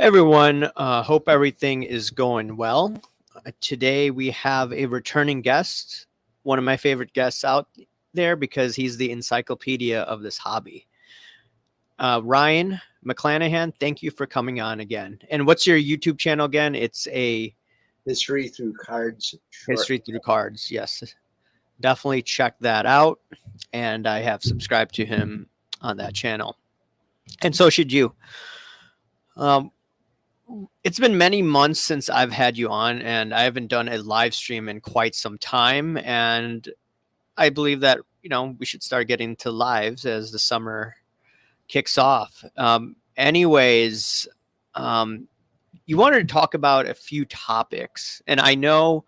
Everyone, hope everything is going well. Today we have a returning guest, one of my favorite guests out there because he's the encyclopedia of this hobby. Ryan McClanahan, thank you for coming on again. And what's your YouTube channel again? It's a History Through Cards short. History Through Cards. Yes, definitely check that out. And I have subscribed to him on that channel. And so should you. Um, it's been many months since I've had you on, and I haven't done a live stream in quite some time. And I believe that, we should start getting to lives as the summer kicks off. Anyways, you wanted to talk about a few topics, and I know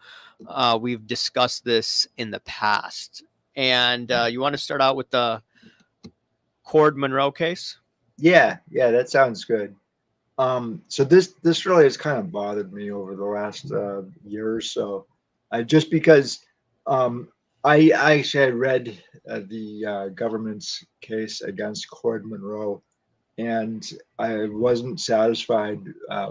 we've discussed this in the past. And you want to start out with the Cord Monroe case? Yeah, that sounds good. So this really has kind of bothered me over the last year or so, just because I actually had read the government's case against Cord Monroe, and I wasn't satisfied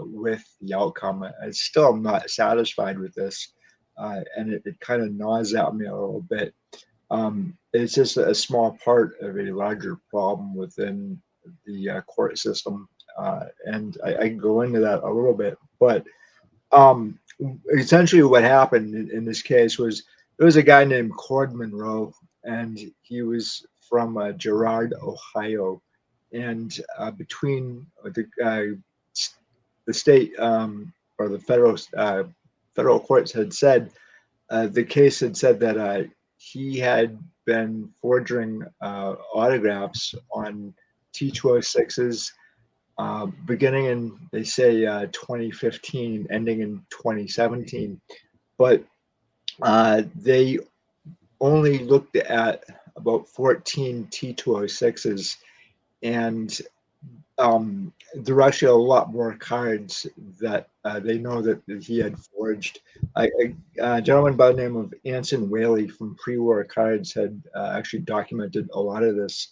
with the outcome. I still am not satisfied with this, and it kind of gnaws at me a little bit. It's just a small part of a larger problem within the court system, and I can go into that a little bit. But um, essentially, what happened in this case was there was a guy named Cord Monroe, and he was from Girard, Ohio, and between the state or the federal courts had said the case had said that he had been forging autographs on T206s beginning in, they say, 2015, ending in 2017. But they only looked at about 14 T206s, and there are actually a lot more cards that they know that he had forged. A gentleman by the name of Anson Whaley from Pre-War Cards had actually documented a lot of this,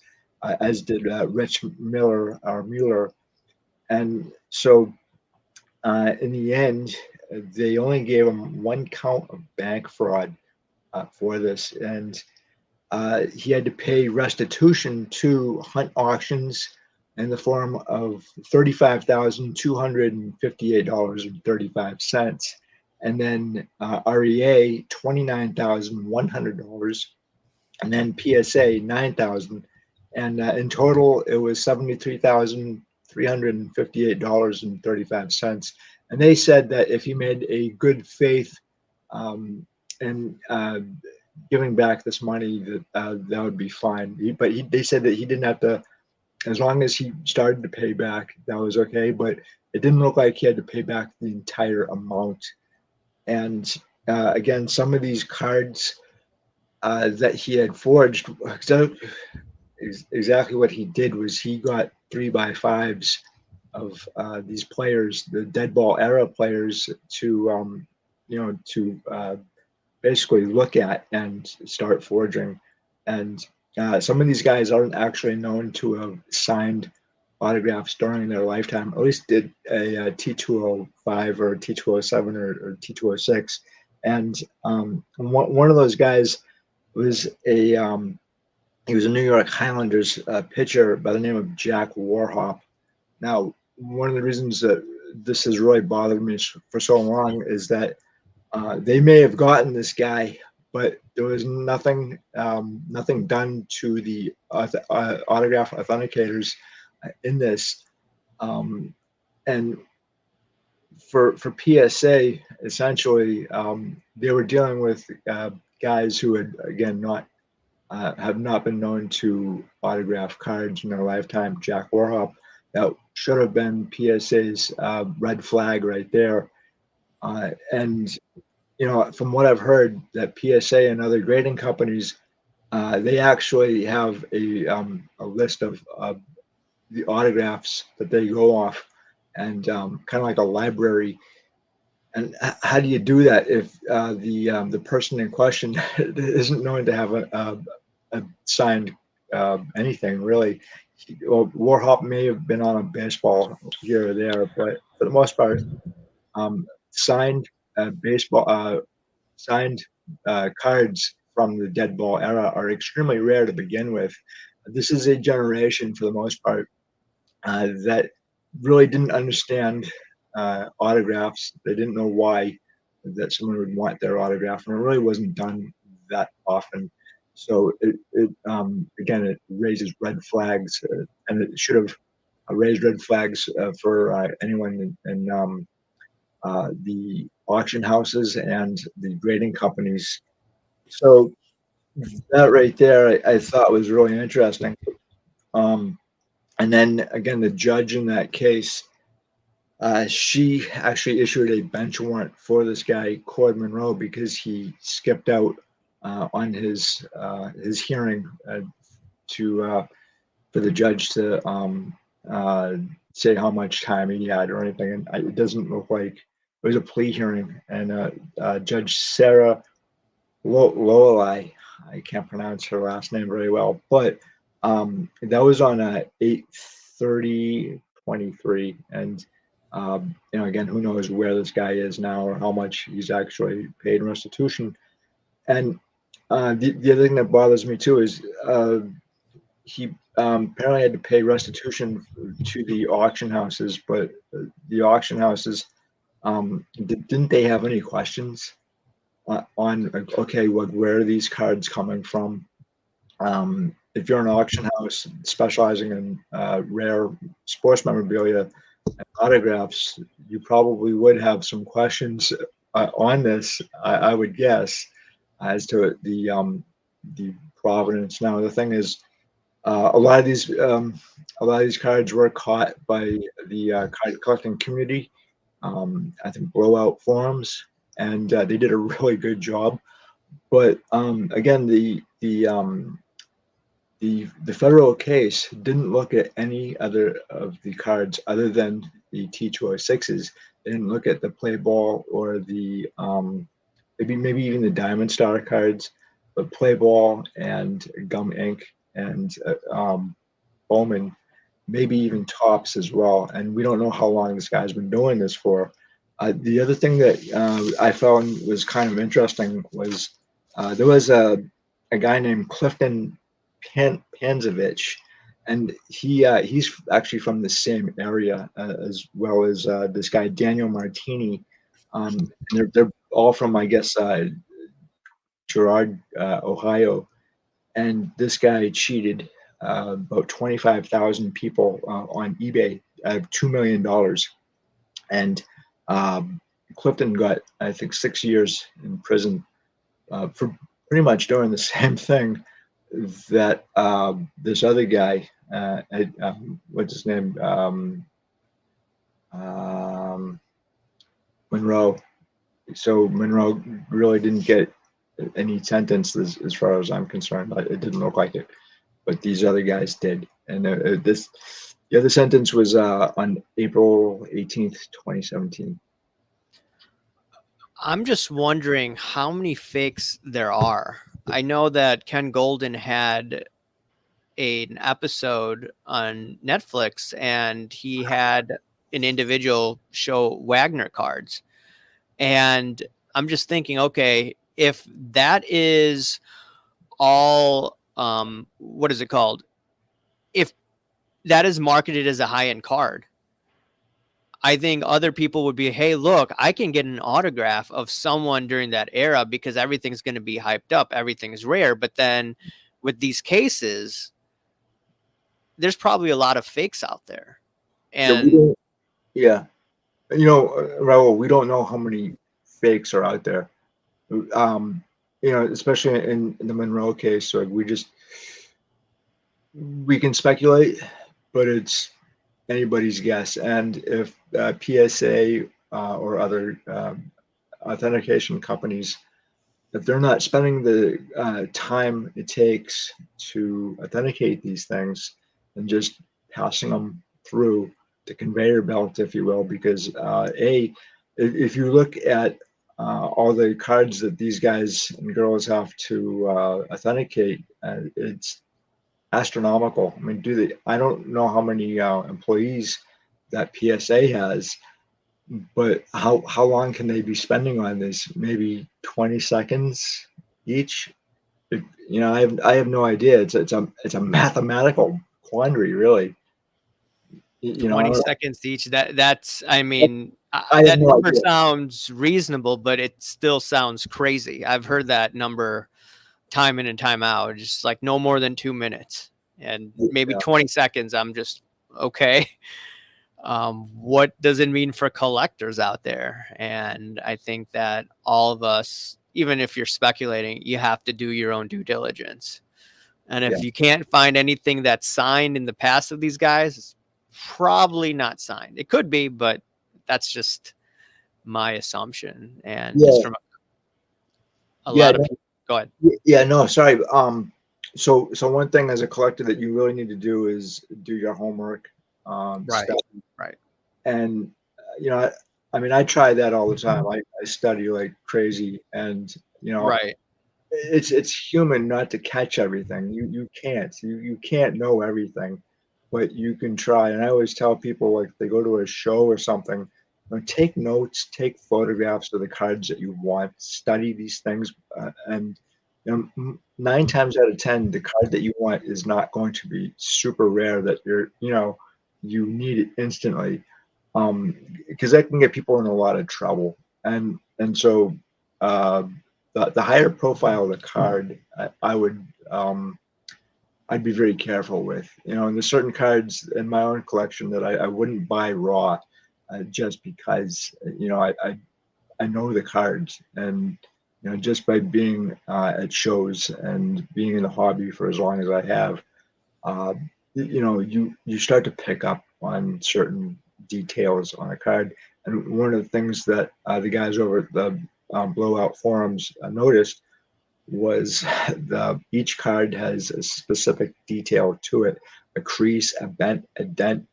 as did Rich Miller, or Mueller. And so in the end, they only gave him one count of bank fraud for this. And he had to pay restitution to Hunt Auctions in the form of $35,258.35, and then REA $29,100, and then PSA $9,000, and in total it was $73,358.35. And they said that if he made a good faith and giving back this money, that would be fine. They said that he didn't have to, as long as he started to pay back, that was okay. But it didn't look like he had to pay back the entire amount. And again, some of these cards that he had forged, exactly what he did was he got 3x5s of these players, the dead ball era players, to basically look at and start forging. And some of these guys aren't actually known to have signed autographs during their lifetime, at least did a T205 or T207 or T206. And one of those guys was he was a New York Highlanders pitcher by the name of Jack Warhop. Now, one of the reasons that this has really bothered me for so long is that they may have gotten this guy, but there was nothing done to the autograph authenticators in this. And for PSA, essentially, they were dealing with guys who had, again, have not been known to autograph cards in their lifetime. Jack Warhop, that should have been PSA's red flag right there. And from what I've heard, that PSA and other grading companies, they actually have a list of the autographs that they go off, and kind of like a library. And how do you do that if the person in question isn't known to have a signed anything really? Warhop may have been on a baseball here or there, but for the most part, signed baseball signed cards from the dead ball era are extremely rare to begin with. This is a generation, for the most part, that really didn't understand autographs. They didn't know why that someone would want their autograph, and it really wasn't done that often. So again, it raises red flags, and it should have raised red flags for anyone in the auction houses and the grading companies. So that right there, I thought was really interesting. Um, and then again, the judge in that case, she actually issued a bench warrant for this guy, Cord Monroe, because he skipped out on his hearing to for the judge to uh, say how much time he had or anything. And it doesn't look like it was a plea hearing. And Judge Sarah Lowell, I can't pronounce her last name very well, but that was on 8/30/23, and again, who knows where this guy is now or how much he's actually paid in restitution. And the other thing that bothers me too is he apparently had to pay restitution to the auction houses, but the auction houses didn't they have any questions on okay, where are these cards coming from? If you're an auction house specializing in rare sports memorabilia and autographs, you probably would have some questions on this. I would guess as to the provenance. Now the thing is, a lot of these cards were caught by the card collecting community. I think blowout forums, and they did a really good job. But again, the federal case didn't look at any other of the cards other than the T206s. They didn't look at the play ball or the maybe even the Diamond Star cards, but play ball and gum ink and Bowman, maybe even tops as well. And we don't know how long this guy's been doing this for. The other thing that I found was kind of interesting was there was a guy named Clifton Panzovich, and he's actually from the same area as well as this guy Daniel Martini. And they're all from, I guess, Girard, Ohio. And this guy cheated about 25,000 people on eBay out of $2 million. And Clifton got, I think, 6 years in prison for pretty much doing the same thing that this other guy, what's his name, Monroe. So Monroe really didn't get any sentence as far as I'm concerned. It didn't look like it, but these other guys did. And the other sentence was on April 18th, 2017. I'm just wondering how many fakes there are. I know that Ken Golden had an episode on Netflix, and he had an individual show Wagner cards. And I'm just thinking, okay, if that is all, what is it called? If that is marketed as a high-end card, I think other people would be, hey, look, I can get an autograph of someone during that era because everything's going to be hyped up. Everything's rare. But then with these cases, there's probably a lot of fakes out there. And Yeah, Raul, we don't know how many fakes are out there. Especially in the Monroe case, so we can speculate, but it's anybody's guess. And if PSA or other authentication companies, if they're not spending the time it takes to authenticate these things and just passing them through the conveyor belt, if you will, because if you look at all the cards that these guys and girls have to authenticate, it's astronomical. I mean, I don't know how many employees that PSA has, but how long can they be spending on this? Maybe 20 seconds each. I have no idea. It's a mathematical quandary, really. You know, 20 seconds each. That's, I I, mean, I have that no number idea. sounds reasonable, but it still sounds crazy. I've heard that number time in and time out, just like no more than 2 minutes and maybe Yeah, 20 seconds. I'm just okay. What does it mean for collectors out there? And I think that all of us, even if you're speculating, you have to do your own due diligence. And yeah, if you can't find anything that's signed in the past of these guys, it's probably not signed. It could be, but that's just my assumption. And just yeah, from a yeah, lot of people, go ahead. yeah. No, sorry. So one thing as a collector that you really need to do is do your homework, Right, study, right, and I mean, I try that all the time. I study like crazy, and you know, right. it's human not to catch everything. You can't know everything, but you can try. And I always tell people, like, if they go to a show or something, take notes, take photographs of the cards that you want, study these things, and 9 times out of 10, the card that you want is not going to be super rare that you need it instantly, because that can get people in a lot of trouble. And so uh, the higher profile the card, I would I'd be very careful with. And there's certain cards in my own collection that I wouldn't buy raw, just because I know the cards, and just by being at shows and being in the hobby for as long as I have, uh, you start to pick up on certain details on a card. And one of the things that the guys over at the Blowout forums noticed was each card has a specific detail to it, a crease, a bent, a dent,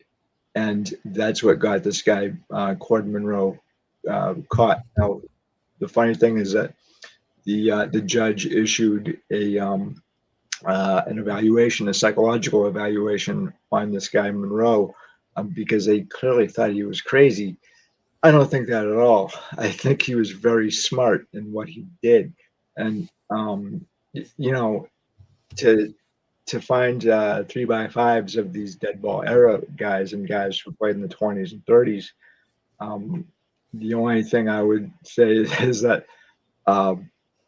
and that's what got this guy Cord Monroe caught. Now, the funny thing is that the judge issued an evaluation, a psychological evaluation on this guy Monroe, because they clearly thought he was crazy. I don't think that at all. I think he was very smart in what he did, and you know, to find 3x5s of these dead ball era guys and guys who played in the 20s and 30s. Um, the only thing I would say is that uh,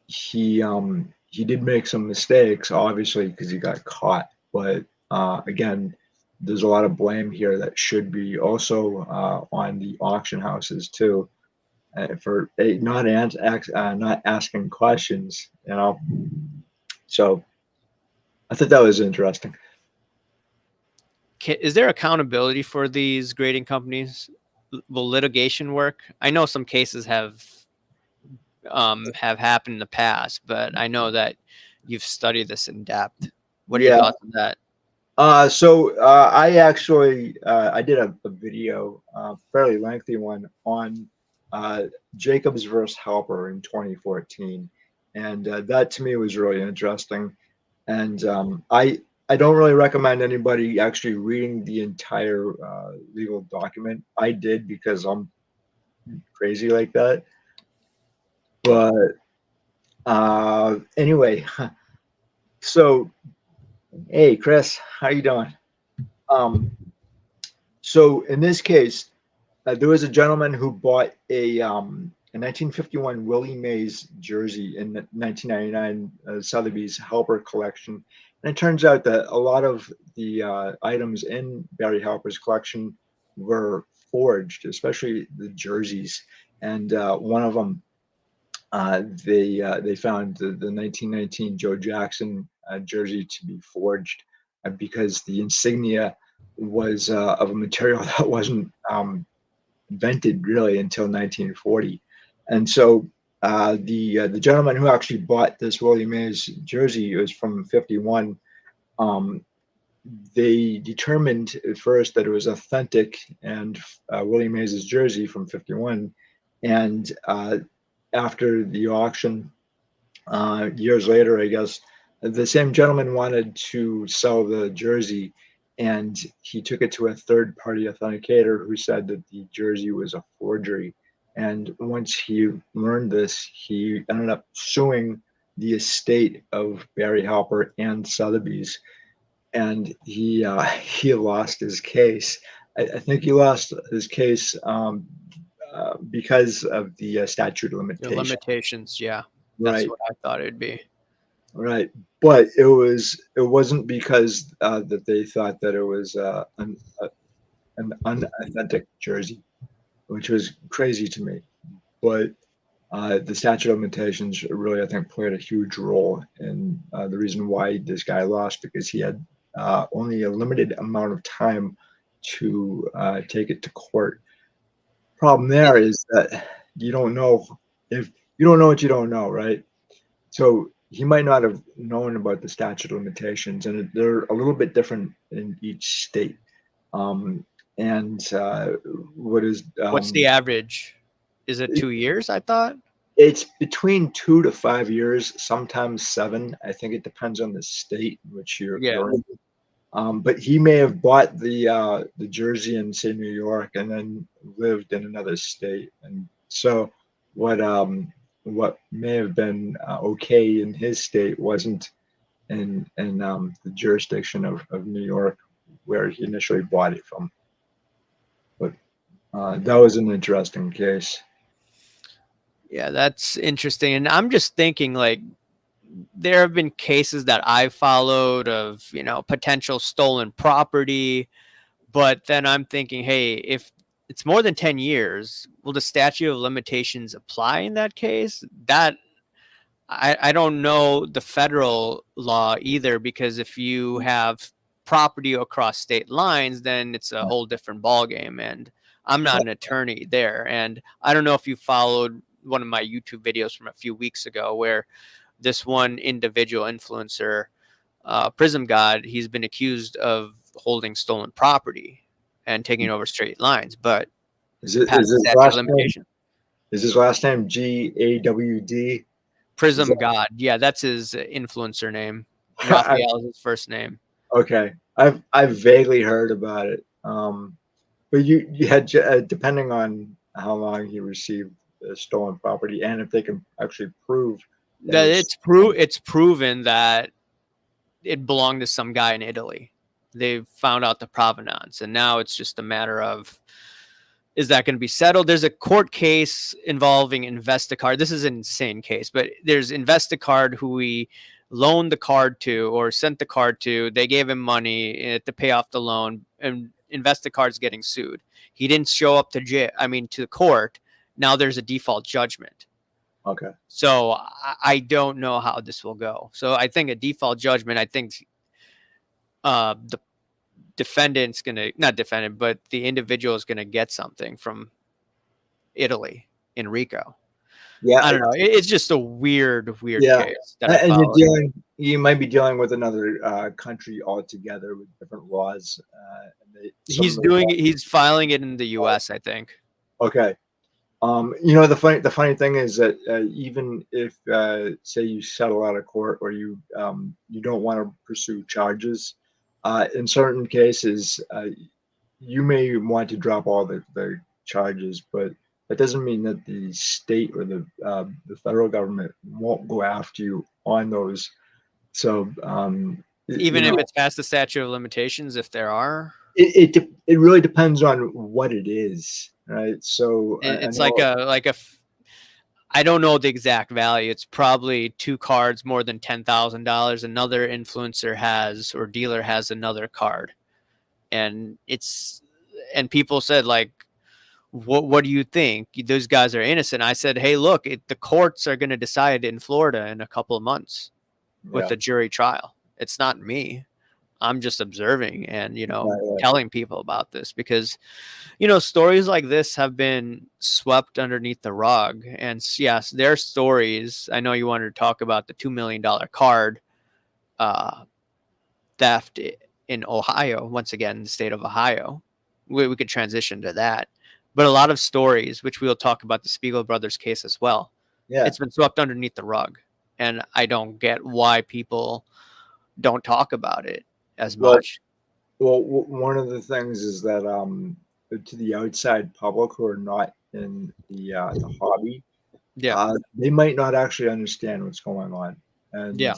he did make some mistakes, obviously, because he got caught. But again, there's a lot of blame here that should be also on the auction houses too, for not asking questions. So I thought that was interesting. Is there accountability for these grading companies? Will litigation work? I know some cases have happened in the past, but I know that you've studied this in depth. What are your Yeah. thoughts on that? So I actually I did a video, fairly lengthy one, on uh, Jacobs versus Halper in 2014, and that to me was really interesting. And I don't really recommend anybody actually reading the entire legal document. I did because I'm crazy like that. But anyway, so hey Chris, how you doing? Um, so in this case, there was a gentleman who bought a 1951 Willie Mays jersey in 1999, Sotheby's Halper collection. And it turns out that a lot of the items in Barry Halper's collection were forged, especially the jerseys. And one of them, they found the 1919 Joe Jackson jersey to be forged, because the insignia was of a material that wasn't invented really until 1940. And so the gentleman who actually bought this Willie Mays jersey, was from 51. Um, they determined at first that it was authentic and Willie Mays's jersey from 51. And after the auction, years later, I guess, the same gentleman wanted to sell the jersey, and he took it to a third-party authenticator who said that the jersey was a forgery. And once he learned this, he ended up suing the estate of Barry Halper and Sotheby's, and he lost his case. I think he lost his case because of the statute of The limitation. limitations, yeah, that's Right, what I thought it'd be. right. But it wasn't because that they thought that it was an unauthentic jersey, which was crazy to me. But the statute of limitations really, I think, played a huge role in the reason why this guy lost, because he had only a limited amount of time to take it to court. Problem there is that you don't know if you don't know what you don't know, right? So he might not have known about the statute of limitations, and they're a little bit different in each state. Um, and what is What's the average? Is it 2 years? I thought. it's between 2 to 5 years, sometimes 7. I think it depends on the state in which Yeah. you're in. But he may have bought the jersey in, say, New York, and then lived in another state. And so what may have been okay in his state wasn't in the jurisdiction of New York, where he initially bought it from. But that was an interesting case. Yeah, that's interesting. And I'm just thinking, like, there have been cases that I followed of, potential stolen property, but then I'm thinking, hey, if it's more than 10 years, will the statute of limitations apply in that case? That I don't know the federal law either, because if you have property across state lines, then it's a whole different ballgame. And I'm not an attorney there. And I don't know if you followed one of my YouTube videos from a few weeks ago where this one individual influencer, Prism God, he's been accused of holding stolen property and taking over straight lines, but Is it it passed is the his statute of last name? limitation. Is his last name GAWD? Is Prism that God, yeah, that's his influencer name. I, Raphael is his first name. okay? I've vaguely heard about it. But you had depending on how long he received the stolen property, and if they can actually prove that it That was it's proven that it belonged to some guy in Italy. They've found out the provenance, and now it's just a matter of, is that going to be settled? There's a court case involving Investicard. This is an insane case, but there's Investicard who we loaned the card to or sent the card to. They gave him money to pay off the loan, and Investicard's getting sued. He didn't show up to to the court. Now there's a default judgment. okay. So I don't know how this will go. So I think a default judgment, I think the defendant's going to, not defendant, but the individual is going to get something from Italy, Enrico. Yeah, I don't know. It's just a weird yeah. case that I And followed. you might be dealing with another country altogether with different laws. He's filing it in the US, I think. Okay. The funny thing is that even if say you settle out of court, or you don't want to pursue charges, in certain cases you may want to drop all the charges, but that doesn't mean that the state or the federal government won't go after you on those. So Even if it's past the statute of limitations, if there are. it really depends on what it is, right? So It's like I don't know the exact value. It's probably 2 cards more than $10,000. Another influencer has, or dealer has, another card, and people said, like, what do you think? Those guys are innocent. I said, hey, look, the courts are going to decide in Florida in a couple of months with the jury trial. It's not me. I'm just observing and, Right. telling people about this, because, stories like this have been swept underneath the rug. And yes, their stories. I know you wanted to talk about the $2 million card theft in Ohio. Once again, the state of Ohio. We could transition to that. But a lot of stories, which we'll talk about the Spiegel brothers case as well. Yeah. It's been swept underneath the rug. and I don't get why people don't talk about it as Well, much. one of the things is that to the outside public who are not in the hobby, Yeah, they might not actually understand what's going on. And yeah,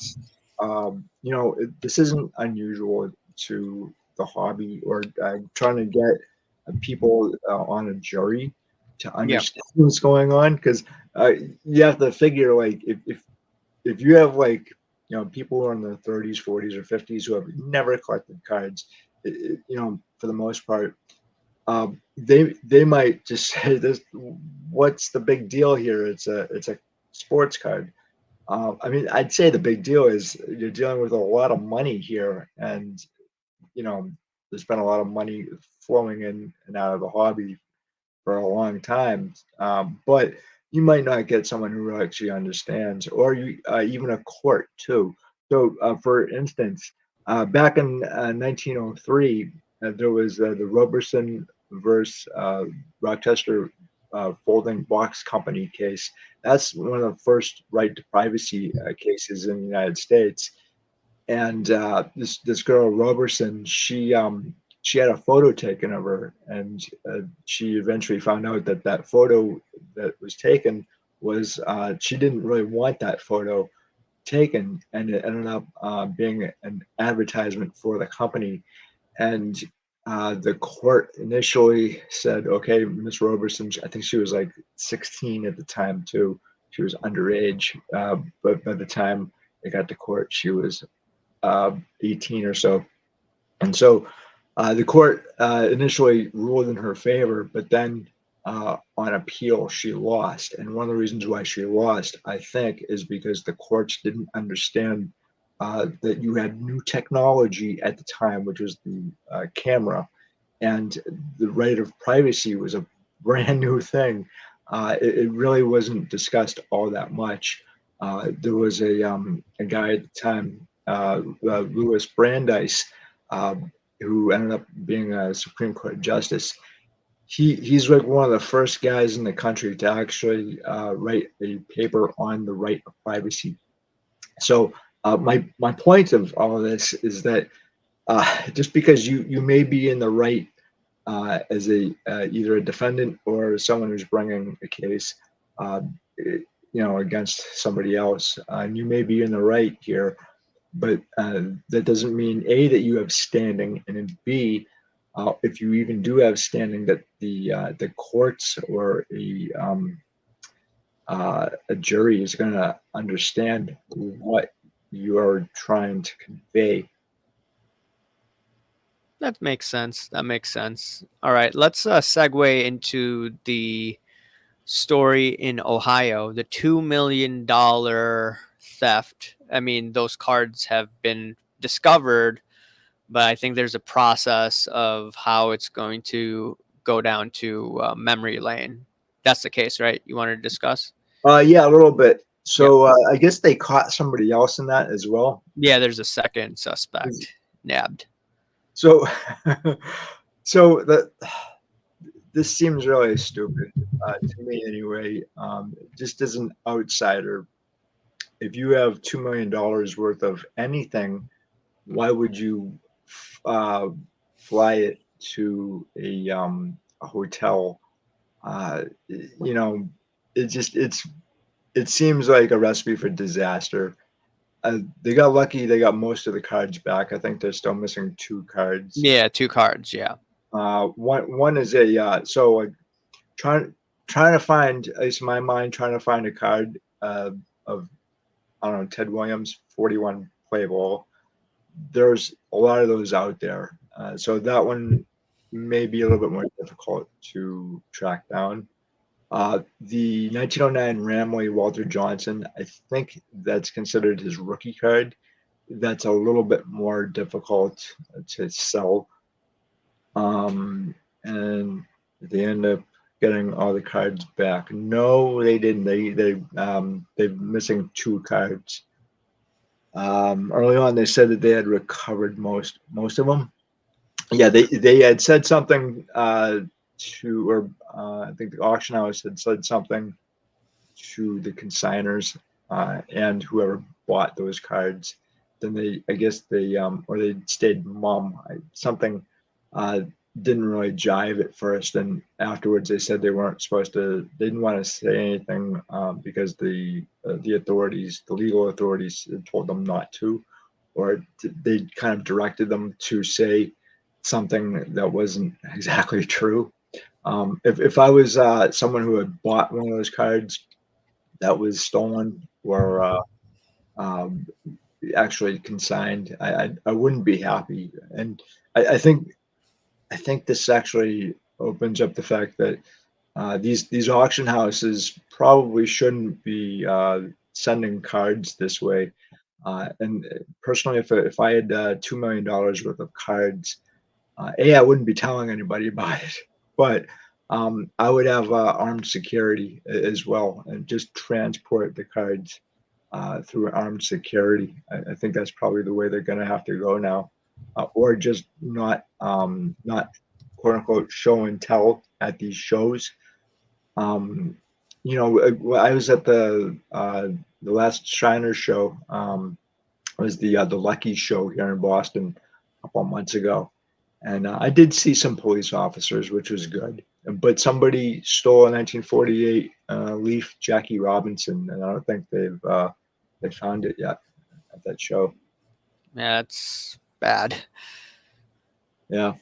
this isn't unusual to the hobby or trying to get people on a jury to yeah, understand what's going on, because uh, you have to figure, like, if you have, like, people who are in their 30s, 40s, or 50s who have never collected cards, for the most part, they might just say this, what's the big deal here? It's a sports card. I mean, I'd say the big deal is you're dealing with a lot of money here, and you know there's been a lot of money flowing in and out of the hobby for a long time. But you might not get someone who actually understands, or even a court too. So, for instance, back in 1903, there was the Roberson versus Rochester Folding Box Company case. That's one of the first right to privacy cases in the United States. And this girl Roberson, she had a photo taken of her, and she eventually found out that that photo that was taken was she didn't really want that photo taken, and it ended up being an advertisement for the company. And the court initially said, okay, Miss Roberson, I think she was like 16 at the time too. She was underage, but by the time they got to court, she was 18 or so. And so the court initially ruled in her favor, but then on appeal, she lost. And one of the reasons why she lost, I think, is because the courts didn't understand that you had new technology at the time, which was the camera, and the right of privacy was a brand new thing. It really wasn't discussed all that much. There was a guy at the time, Louis Brandeis, who ended up being a Supreme Court justice. He's like one of the first guys in the country to actually write a paper on the right of privacy. So my point of all of this is that just because you may be in the right as a either a defendant or someone who's bringing a case, uh, against somebody else, and you may be in the right here, but that doesn't mean A, that you have standing, and then B, if you even do have standing, that the courts or a jury is going to understand what you are trying to convey. that makes sense. That makes sense. All right, let's segue into the story in Ohio, the $2 million theft. I mean, those cards have been discovered, but I think there's a process of how it's going to go down to memory lane. That's the case, right? You wanted to discuss? Yeah, a little bit. Yep. So I guess they caught somebody else in that as well. Yeah, there's a second suspect nabbed. So, so this seems really stupid to me anyway. Just as an outsider, if you have $2 million worth of anything, why would you uh, fly it to a hotel? You know, it seems like a recipe for disaster. They got lucky; they got most of the cards back. I think they're still missing two cards. Yeah, two cards. Yeah. One is a so like trying trying to find, at least in my mind, trying to find a card of, I don't know, Ted Williams 41 play ball. There's a lot of those out there, so that one may be a little bit more difficult to track down. The 1909 Ramley Walter Johnson, I think that's considered his rookie card. That's a little bit more difficult to sell. And they end up getting all the cards back. No, they didn't. They're missing two cards. Early on, they said that they had recovered most of them. Yeah, they had said something or I think the auction house had said something to the consigners, and whoever bought those cards, then I guess or they stayed mum. Something uh, didn't really jive at first, and afterwards they said they weren't supposed to. They didn't want to say anything because the authorities, the legal authorities, had told them not to, or they kind of directed them to say something that wasn't exactly true. If I was someone who had bought one of those cards that was stolen or um, actually consigned, I wouldn't be happy. And I I think this actually opens up the fact that these auction houses probably shouldn't be sending cards this way. And personally, if I had $2 million worth of cards, I wouldn't be telling anybody about it, but I would have armed security as well, and just transport the cards through armed security. I think that's probably the way they're going to have to go now, or just not quote unquote show and tell at these shows. Um, I was at the last Shriners show. It was the Lucky show here in Boston a couple months ago, and I did see some police officers, which was good. But somebody stole a 1948 Leaf Jackie Robinson, and I don't think they found it yet at that show. Yeah, it's bad. Yeah,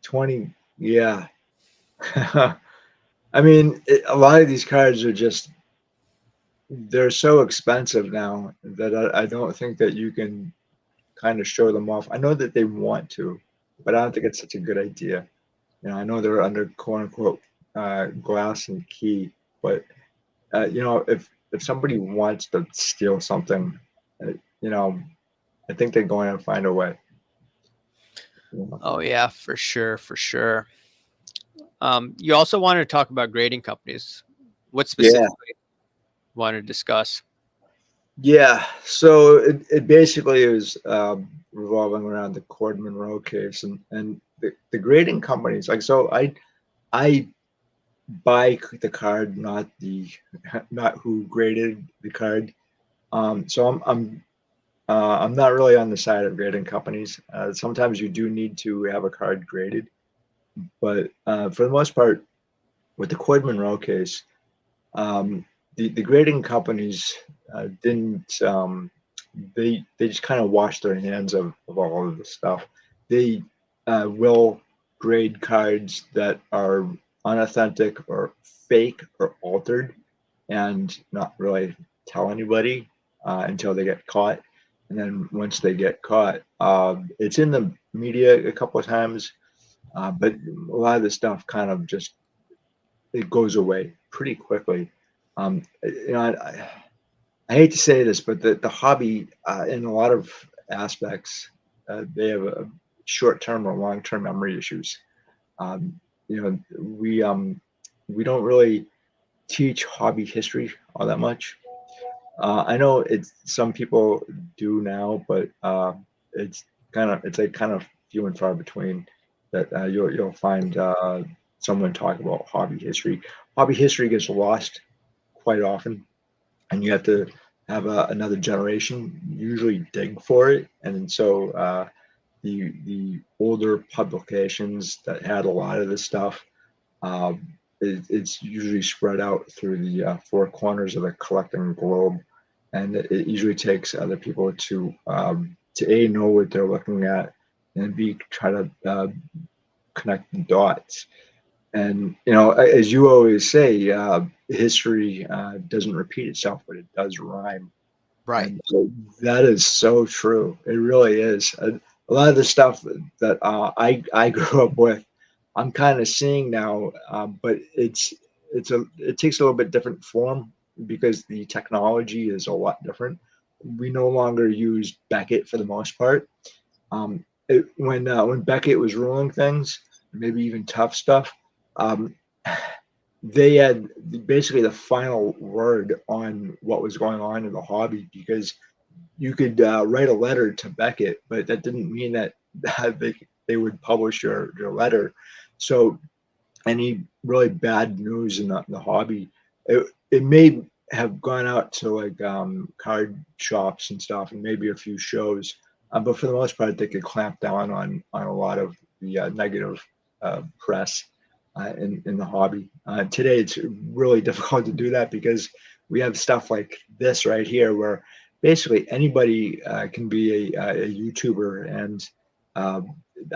20. Yeah, I mean, a lot of these cards are just they're so expensive now that I don't think that you can kind of show them off. I know that they want to, but I don't think it's such a good idea. I know they're under quote unquote glass and key, but if somebody wants to steal something, uh, you know, I think they're going to find a way. Oh yeah, for sure, for sure. You also wanted to talk about grading companies. What Yeah, specifically you want to discuss? yeah. So it basically is revolving around the Cord Monroe case and the grading companies. Like, so I buy the card, not the not who graded the card. So I'm not really on the side of grading companies. Sometimes you do need to have a card graded, but for the most part, with the Coyd Monroe case, um, the grading companies didn't. They just kind of washed their hands of all of this stuff. They will grade cards that are unauthentic or fake or altered, and not really tell anybody until they get caught. And then once they get caught, it's in the media a couple of times, but a lot of the stuff kind of just it goes away pretty quickly. I hate to say this, but the hobby, in a lot of aspects, they have a short-term or long-term memory issues. Um, we don't really teach hobby history all that much. I know it's some people do now, but it's like kind of few and far between that you'll find someone talk about hobby history. Hobby history gets lost quite often, and you have to have another generation usually dig for it. And so the older publications that had a lot of this stuff, it's usually spread out through the four corners of the collecting globe, and it usually takes other people to a know what they're looking at, and b try to connect the dots. And as you always say, history doesn't repeat itself, but it does rhyme. Right. And so that is so true. It really is. A lot of the stuff that I grew up with, I'm kind of seeing now, but it takes a little bit different form because the technology is a lot different. We no longer use Beckett for the most part. When Beckett was ruling things, maybe even tough stuff, um, they had basically the final word on what was going on in the hobby because you could write a letter to Beckett, but that didn't mean that they would publish your letter. So any really bad news in the hobby, it may have gone out to like card shops and stuff, and maybe a few shows. But for the most part, they could clamp down on a lot of the negative press in the hobby. Today, it's really difficult to do that because we have stuff like this right here, where basically anybody can be a YouTuber, and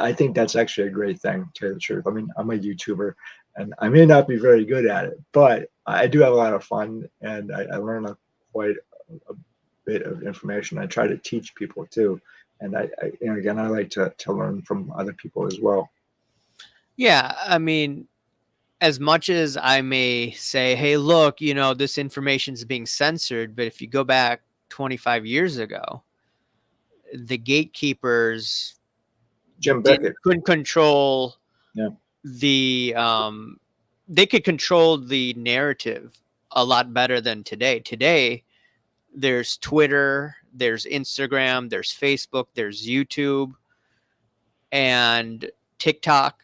I think that's actually a great thing. To tell you the truth, I mean, I'm a YouTuber, and I may not be very good at it, but I do have a lot of fun, and I learn quite a bit of information. I try to teach people too, and again, I like to learn from other people as well. Yeah, I mean, as much as I may say, hey, look, this information is being censored, but if you go back 25 years ago, the gatekeepers Jim Beckett, couldn't control yeah, the they could control the narrative a lot better than today. Today, there's Twitter, there's Instagram, there's Facebook, there's YouTube, and TikTok.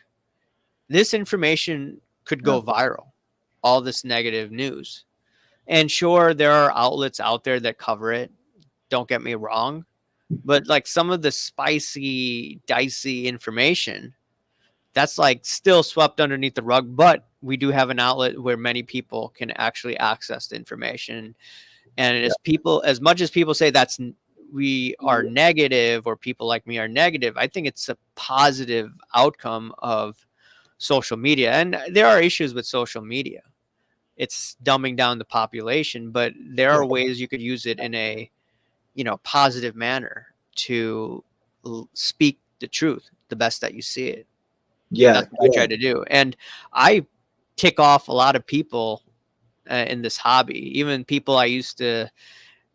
This information could yeah, go viral, all this negative news. And sure, there are outlets out there that cover it. Don't get me wrong. But like some of the spicy, dicey information, that's like still swept underneath the rug. But we do have an outlet where many people can actually access the information. And yeah, as much as people say we are negative, or people like me are negative, I think it's a positive outcome of social media. And there are issues with social media. It's dumbing down the population, but there are ways you could use it in a positive manner to speak the truth the best that you see it. And yeah, that's what I try to do. And I tick off a lot of people in this hobby, even people I used to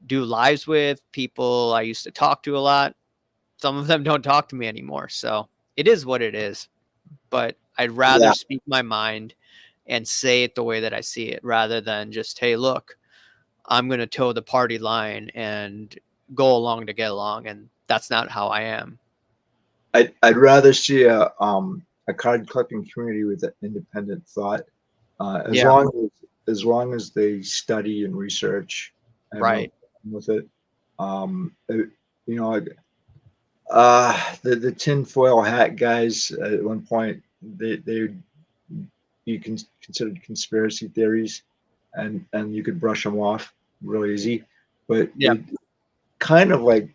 do lives with, people I used to talk to a lot. Some of them don't talk to me anymore. So it is what it is. But I'd rather yeah. speak my mind and say it the way that I see it, rather than just, hey, look, I'm going to toe the party line and go along to get along. And that's not how I am. I'd rather see a card collecting community with an independent thought, as Yeah. long as they study and research. I have no Right. problem with it. You know, the tinfoil hat guys at one point, they you can consider conspiracy theories, and you could brush them off real easy, but Yeah. kind of like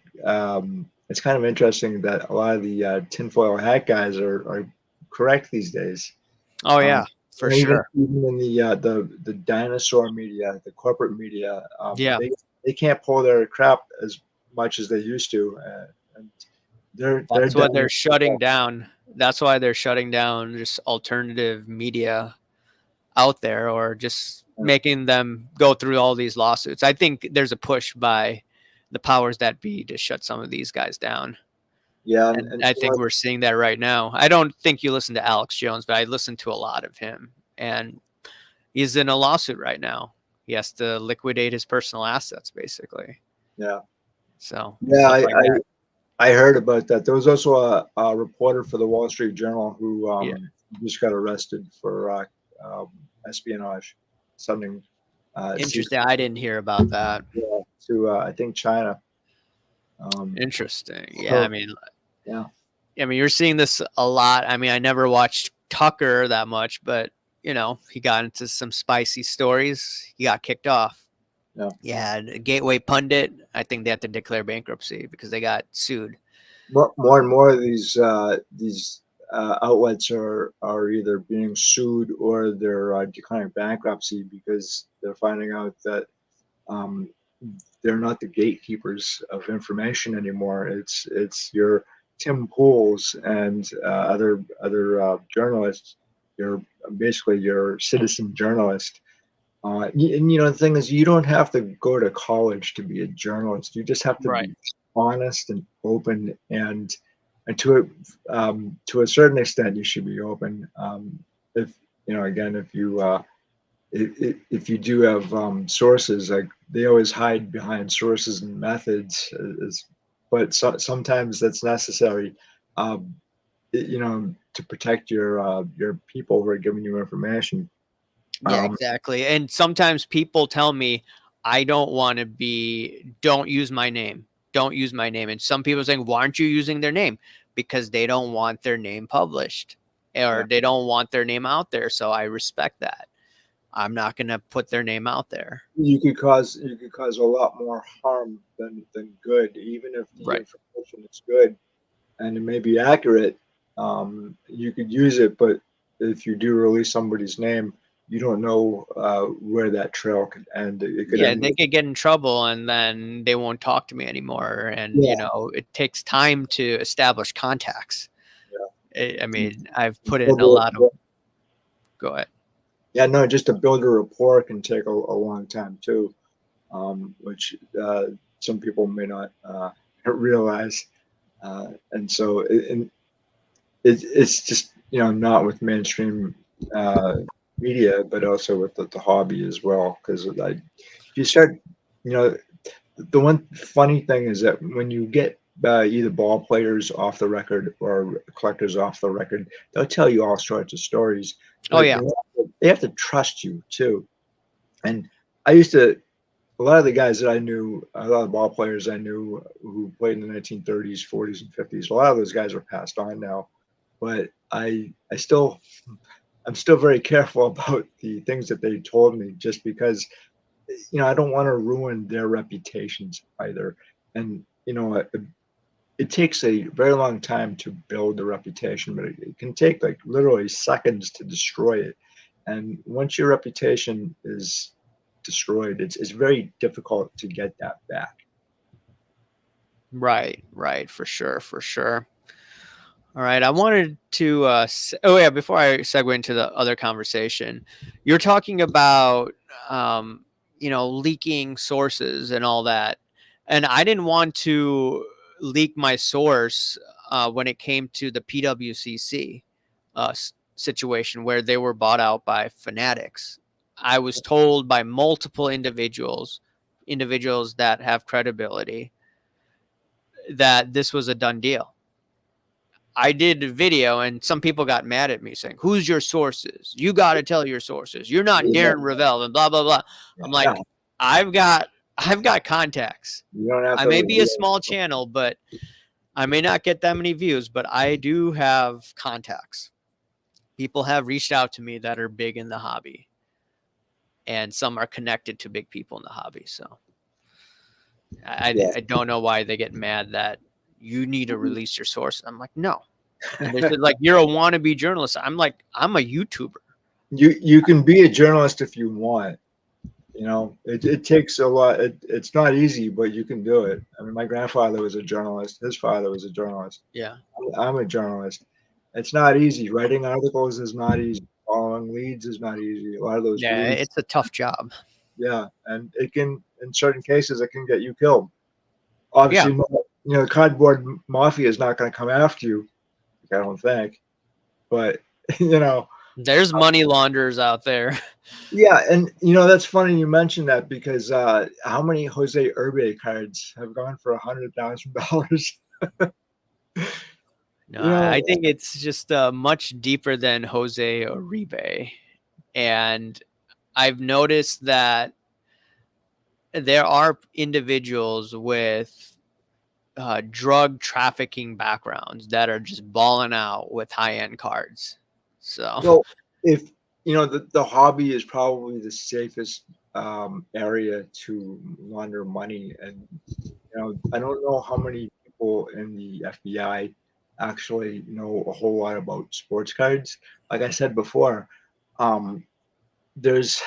it's kind of interesting that a lot of the tinfoil hat guys are correct these days. Oh, Um, yeah, for even sure. even in the dinosaur media, the corporate media, Yeah. they can't pull their crap as much as they used to, and they're That's what done. they're shutting down. That's why they're shutting down just alternative media out there, or just making them go through all these lawsuits. I think there's a push by the powers that be to shut some of these guys down. Yeah, And and I so think we're seeing that right now. I don't think you listen to Alex Jones, but I listen to a lot of him. And he's in a lawsuit right now. He has to liquidate his personal assets, basically. yeah, So yeah. stuff like that. I heard about that. There was also a reporter for the Wall Street Journal who Yeah. just got arrested for um, espionage, sending Interesting. secret I didn't hear about that. to I think China. Um, Interesting. Yeah. so yeah, I mean, you're seeing this a lot. I mean, I never watched Tucker that much, but he got into some spicy stories. He got kicked off. yeah. Yeah, the Gateway Pundit, I think they have to declare bankruptcy because they got sued. More and more of these outlets are either being sued or they're declaring bankruptcy because they're finding out that um, they're not the gatekeepers of information anymore. It's your Tim Pools and other journalists. You're basically your citizen journalist. And the thing is, you don't have to go to college to be a journalist. You just have to Right. be honest and open, and to a certain extent, you should be open. If again, if you do have sources, like they always hide behind sources and methods, but sometimes that's necessary, um, to protect your people who are giving you information. Yeah, Um, exactly. And sometimes people tell me, I don't want to be, don't use my name. Don't use my name. And some people are saying, why aren't you using their name? Because they don't want their name published or Yeah. they don't want their name out there. So I respect that. I'm not going to put their name out there. You could cause a lot more harm than good, even if the Right. information is good and it may be accurate. You could use it, but if you do release somebody's name, you don't know where that trail could end. It could Yeah, end they with, could get in trouble and then they won't talk to me anymore. And, yeah, it takes time to establish contacts. I yeah. mean, I've put in Build a a lot of, rapport. go ahead. Yeah, no, just to build a rapport can take a long time too, which some people may not realize. And so it's just not with mainstream uh, media, but also with the hobby as well. Because like if you start, you know, the one funny thing is that when you get either ball players off the record or collectors off the record, they'll tell you all sorts of stories, Oh, but yeah. they have to trust you too. And I used to a lot of the guys that I knew, a lot of ball players I knew who played in the 1930s, 40s, and 50s. A lot of those guys are passed on now, but I'm still very careful about the things that they told me, just because I don't want to ruin their reputations either. And it takes a very long time to build a reputation, but it can take like literally seconds to destroy it. And once your reputation is destroyed, it's very difficult to get that back. Right, right, for sure, for sure. All right, I wanted to. Oh yeah, before I segue into the other conversation, you're talking about, leaking sources and all that, and I didn't want to leak my source when it came to the PWCC situation where they were bought out by fanatics. I was told by multiple individuals that have credibility, that this was a done deal. I did a video and some people got mad at me saying, "Who's your sources? You got to tell your sources. You're not Yeah, Darren Ravel and blah blah blah." I'm yeah. like, I've got I've got contacts. You don't have I to may be a reveal. small channel, but I may not get that many views, but I do have contacts. People have reached out to me that are big in the hobby, and some are connected to big people in the hobby. So Yeah. I don't know why they get mad that you need to release your source. I'm like, no. And they said, like, you're a wannabe journalist. I'm like, I'm a YouTuber. You can be a journalist if you want. It takes a lot. It's not easy, but you can do it. I mean, my grandfather was a journalist. His father was a journalist. Yeah. I'm a journalist. It's not easy. Writing articles is not easy. Following leads is not easy. A lot of those Yeah. leads, It's a tough job. yeah, and it can, in certain cases, it can get you killed. Yeah. Obviously, the cardboard mafia is not going to come after you. I don't think, but you know, There's money launderers out there. yeah, and that's funny you mentioned that, because how many Jose Urbe cards have gone for $100,000? No, you know, I think it's just much deeper than Jose Uribe. And I've noticed that there are individuals with drug trafficking backgrounds that are just balling out with high end cards. So, well, if the hobby is probably the safest area to launder money, and I don't know how many people in the FBI actually know a whole lot about sports cards. Like I said before, um, there's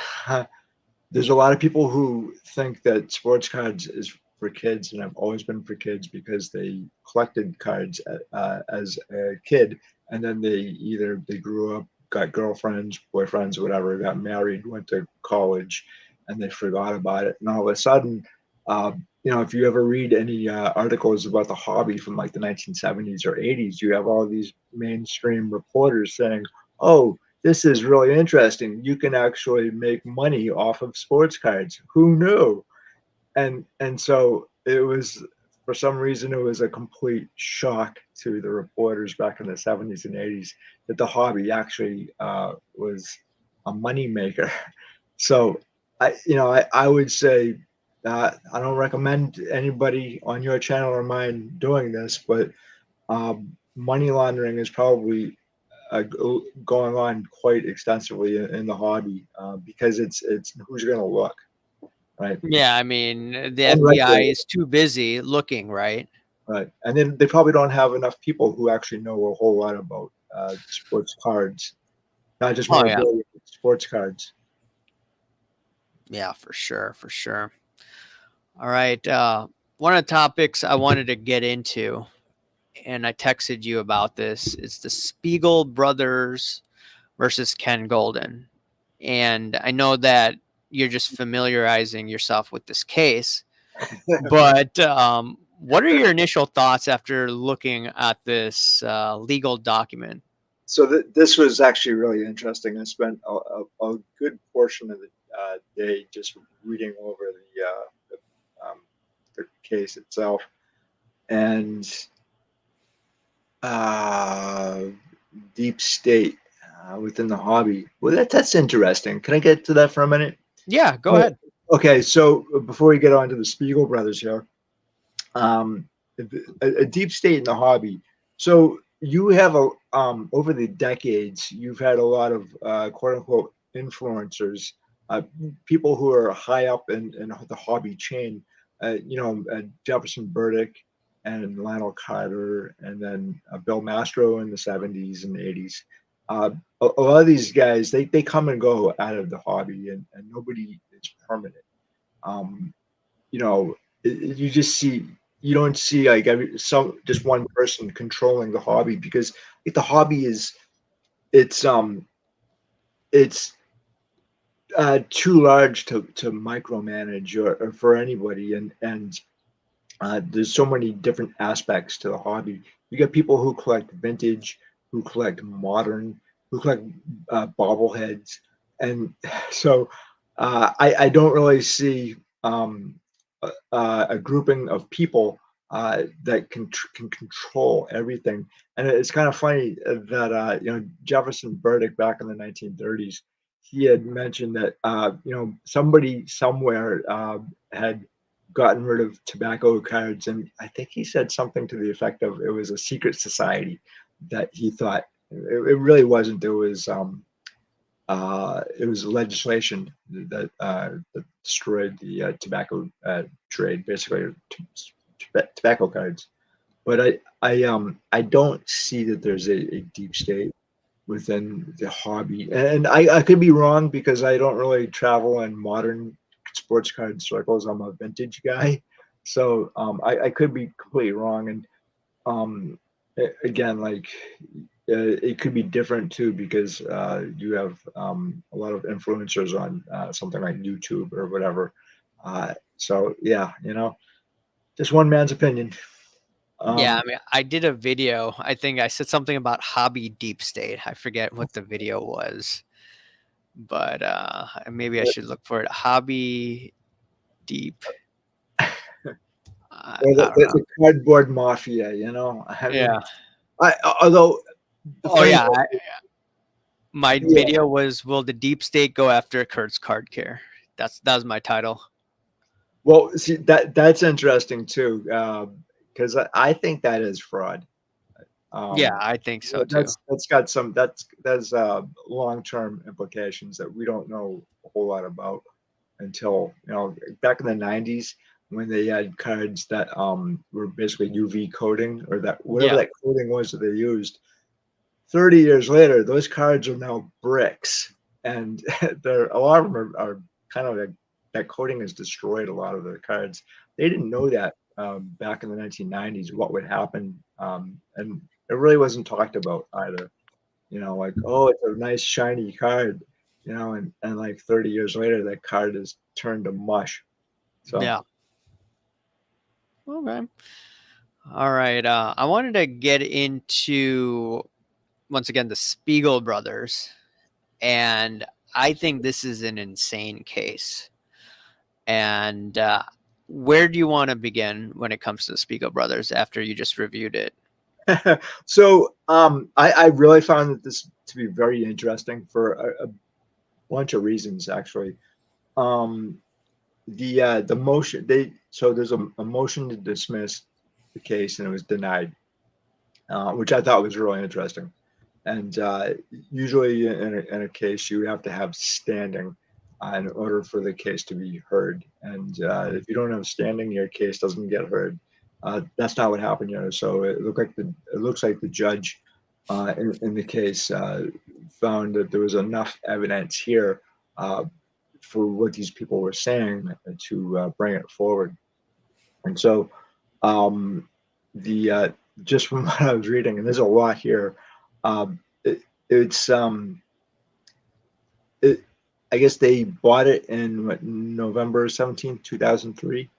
there's a lot of people who think that sports cards is for kids, and have always been for kids, because they collected cards as a kid, and then they grew up, got girlfriends, boyfriends, whatever, got married, went to college, and they forgot about it. And all of a sudden, if you ever read any articles about the hobby from like the 1970s or 80s, you have all these mainstream reporters saying, "Oh, this is really interesting. You can actually make money off of sports cards. Who knew?" And so it was, for some reason, it was a complete shock to the reporters back in the 70s and 80s that the hobby actually was a money maker. So I would say I don't recommend anybody on your channel or mine doing this, but money laundering is probably going on quite extensively in the hobby because it's who's going to look, right? Yeah, I mean, the FBI Unregulated, is too busy looking, right? right? And then they probably don't have enough people who actually know a whole lot about sports cards, not just Oh yeah, memorabilia, but sports cards. yeah, for sure, for sure. All right, one of the topics I wanted to get into, and I texted you about this, is the Spiegel brothers versus Ken Golden, and I know that you're just familiarizing yourself with this case, but what are your initial thoughts after looking at this legal document? So this was actually really interesting. I spent a good portion of the day just reading over the case itself, and uh, deep state within the hobby. Well, that's interesting. Can I get to that for a minute? Yeah, go Oh, ahead. okay, so before we get on to the Spiegel brothers here, um, a deep state in the hobby. So you have over the decades, you've had a lot of quote unquote influencers, people who are high up in the hobby chain. Jefferson Burdick and Lionel Carter, and then Bill Mastro in the '70s and '80s. Uh, a lot of these guys, they come and go out of the hobby, and nobody is permanent. Um, you know, you just see you don't see like some just one person controlling the hobby because the hobby is it's um it's too large to micromanage or for anybody and there's so many different aspects to the hobby. You get people who collect vintage, who collect modern, who collect bobbleheads, and so I don't really see a grouping of people that can control everything. And it's kind of funny that Jefferson Burdick back in the 1930s, he had mentioned that somebody somewhere had gotten rid of tobacco cards, and I think he said something to the effect of it was a secret society that he thought it really wasn't. It was legislation that destroyed the tobacco trade, basically tobacco cards. But I don't see that there's a deep state within the hobby, and I could be wrong because I don't really travel in modern sports card circles. I'm a vintage guy, so I could be completely wrong. And um, again, like it could be different too because you have a lot of influencers on something like YouTube or whatever. So yeah, just one man's opinion. Yeah, Um, I mean, I did a video. I think I said something about hobby deep state. I forget what the video was, but maybe I should look for it. Hobby deep. or I don't know. the cardboard mafia, I Yeah. mean, although the Oh funny yeah. thing, My yeah, video was, "Will the deep state go after Kurt's card care?" That was my title. well, see that's interesting too, because I think that is fraud. Yeah, Um, I think so too. that's got some that's long term implications that we don't know a whole lot about until back in the '90s when they had cards that were basically UV coating or that whatever Yeah. that coating was that they used. 30 years later, those cards are now bricks, and a lot of them are kind of like that coating has destroyed a lot of the cards. They didn't know that back in the 1990s what would happen, and it really wasn't talked about either. Like, oh, it's a nice shiny card, and like 30 years later, that card is turned to mush. So Yeah. Okay. All right. I wanted to get into once again the Spiegel brothers, and I think this is an insane case. And where do you want to begin when it comes to the Spiegel brothers after you just reviewed it? so I really found that this to be very interesting for a bunch of reasons, actually. The motion there's a motion to dismiss the case, and it was denied, which I thought was really interesting. And usually in a case, you have to have standing in order for the case to be heard. And if you don't have standing, your case doesn't get heard. That's not what happened here. So it looks like the judge in the case found that there was enough evidence here for what these people were saying to bring it forward. And so the just from what I was reading, and there's a lot here. It, it's it, I guess they bought it in November 17th, 2003.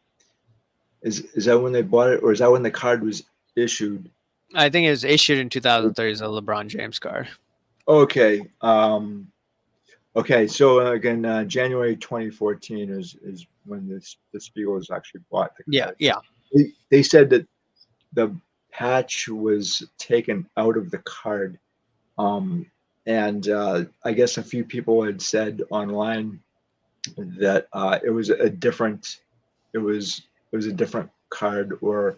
Is that when they bought it, or is that when the card was issued? I think it was issued in 2003 as a LeBron James card. Okay. Okay. So again, January 2014 is when the Spiegels actually bought the card. Yeah. They said that the patch was taken out of the card. And I guess a few people had said online that it was a different card, or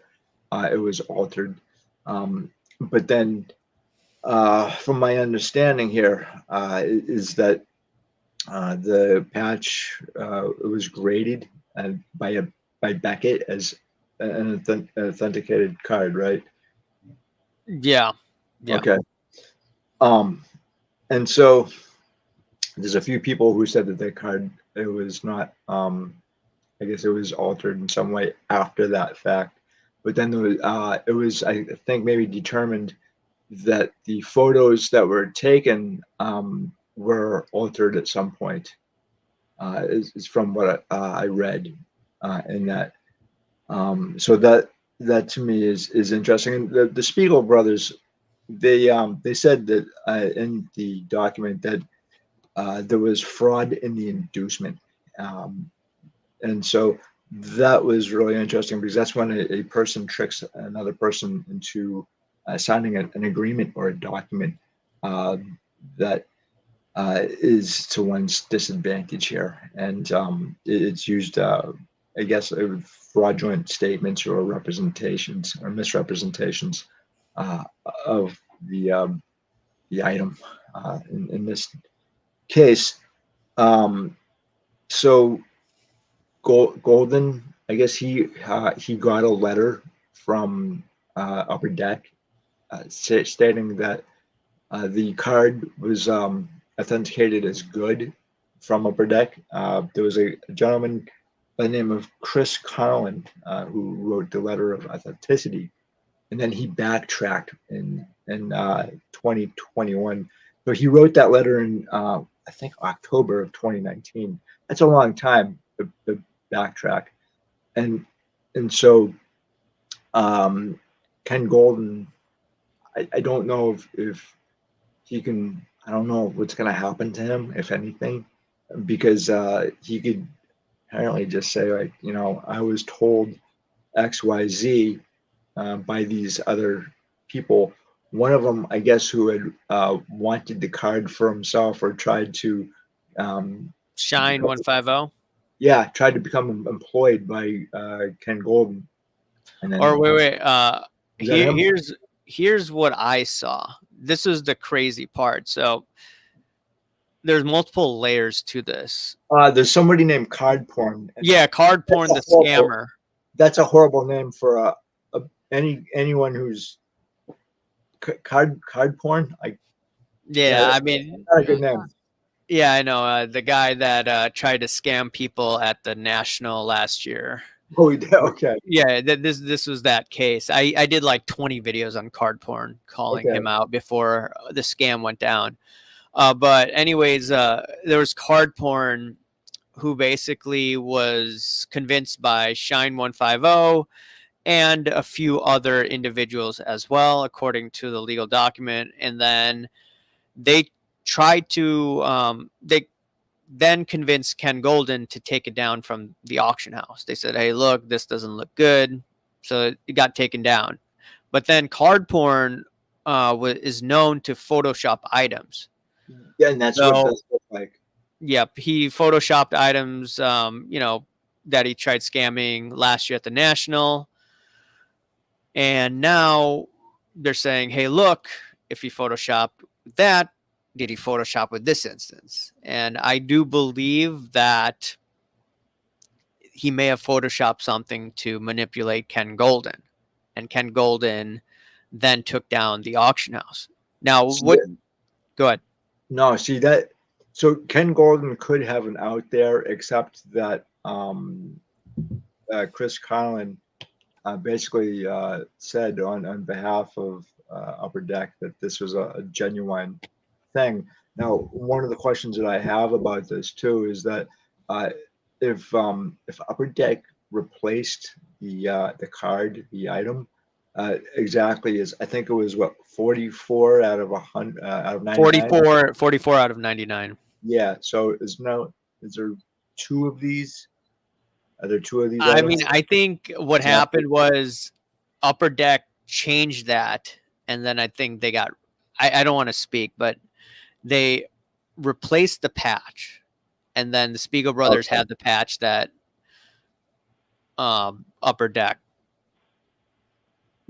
it was altered. But then, from my understanding here, is that the patch it was graded by Beckett as an authenticated card, right? Yeah. Okay. And so there's a few people who said that their card, it was not, I guess it was altered in some way after that fact. But then it was, I think, maybe determined that the photos that were taken were altered at some point. Is from what I read in that. So that to me is interesting. And the Spiegel brothers, they said that in the document that there was fraud in the inducement. And so that was really interesting, because that's when a person tricks another person into signing an agreement or a document that is to one's disadvantage here. And it's used, I guess, fraudulent statements or representations or misrepresentations of the item in this case. So Golden, I guess he got a letter from Upper Deck stating that the card was authenticated as good from Upper Deck. There was a gentleman by the name of Chris Carlin who wrote the letter of authenticity, and then he backtracked in 2021. So he wrote that letter in I think October of 2019. That's a long time to backtrack, and so Ken Golden, I don't know if he can. I don't know what's going to happen to him, if anything, because he could apparently just say, like, I was told XYZ by these other people. One of them, I guess, who had wanted the card for himself, or tried to Shine 150. Yeah, tried to become employed by Ken Golden. And then, Or wait. is that him? Here's what I saw. This is the crazy part. So there's multiple layers to this. There's somebody named Card Porn. Yeah, Card Porn, the scammer. That's a horrible name for anyone who's card porn. Yeah, I mean, not a good name. Yeah, I know. The guy that tried to scam people at the National last year. Oh, okay. Yeah, this was that case. I did like 20 videos on Card Porn calling him out before the scam went down. But anyways, there was Card Porn who basically was convinced by Shine 150 and a few other individuals as well, according to the legal document. And then they tried to they then convinced Ken Golden to take it down from the auction house. They said, hey, look, this doesn't look good. So it got taken down. But then Card Porn is known to Photoshop items. Yeah, and that's what it does look like. Yep, he photoshopped items, that he tried scamming last year at the National, and now they're saying, "Hey, look, if he photoshopped that, did he Photoshop with this instance?" And I do believe that he may have photoshopped something to manipulate Ken Golden, and Ken Golden then took down the auction house. Now, See what? that? Go ahead. No, see that. So Ken Golden could have an out there, except that Chris Carlin basically said on behalf of Upper Deck that this was a genuine thing. Now, one of the questions that I have about this too is that uh, if Upper Deck replaced the card, the item, exactly is, I think it was what, 44 out of 100 out of 99. 44 out of 99. Yeah. So is there two of these? Are there two of these I mean, items? I think what happened was Upper Deck changed that, and then I think they got. I don't want to speak, but they replaced the patch, and then the Spiegel brothers Okay. had the patch that Upper Deck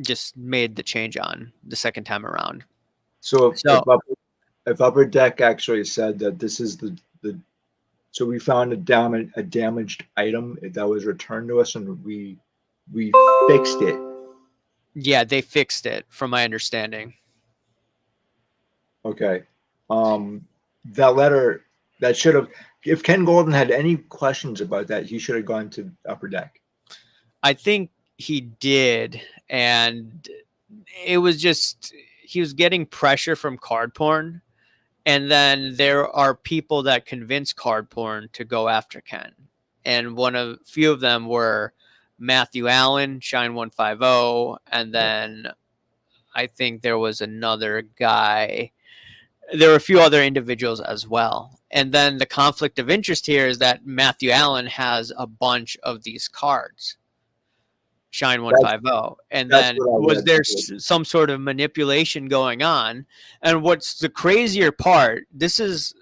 just made the change on the second time around. So So if Upper Deck actually said that this is the so we found a damaged item that was returned to us, and we fixed it. yeah, they fixed it, from my understanding. Okay. That letter that should have, if Ken Golden had any questions about that, he should have gone to Upper Deck. I think he did, and it was just he was getting pressure from card porn, and then there are people that convince card porn to go after Ken, and few of them were Matthew Allen, Shine 150, and then I think there was another guy. There were a few other individuals as well. And then the conflict of interest here is that Matthew Allen has a bunch of these cards, Shine That's 150. And that's then what I was read there too. some sort of manipulation going on? And what's the crazier part, this is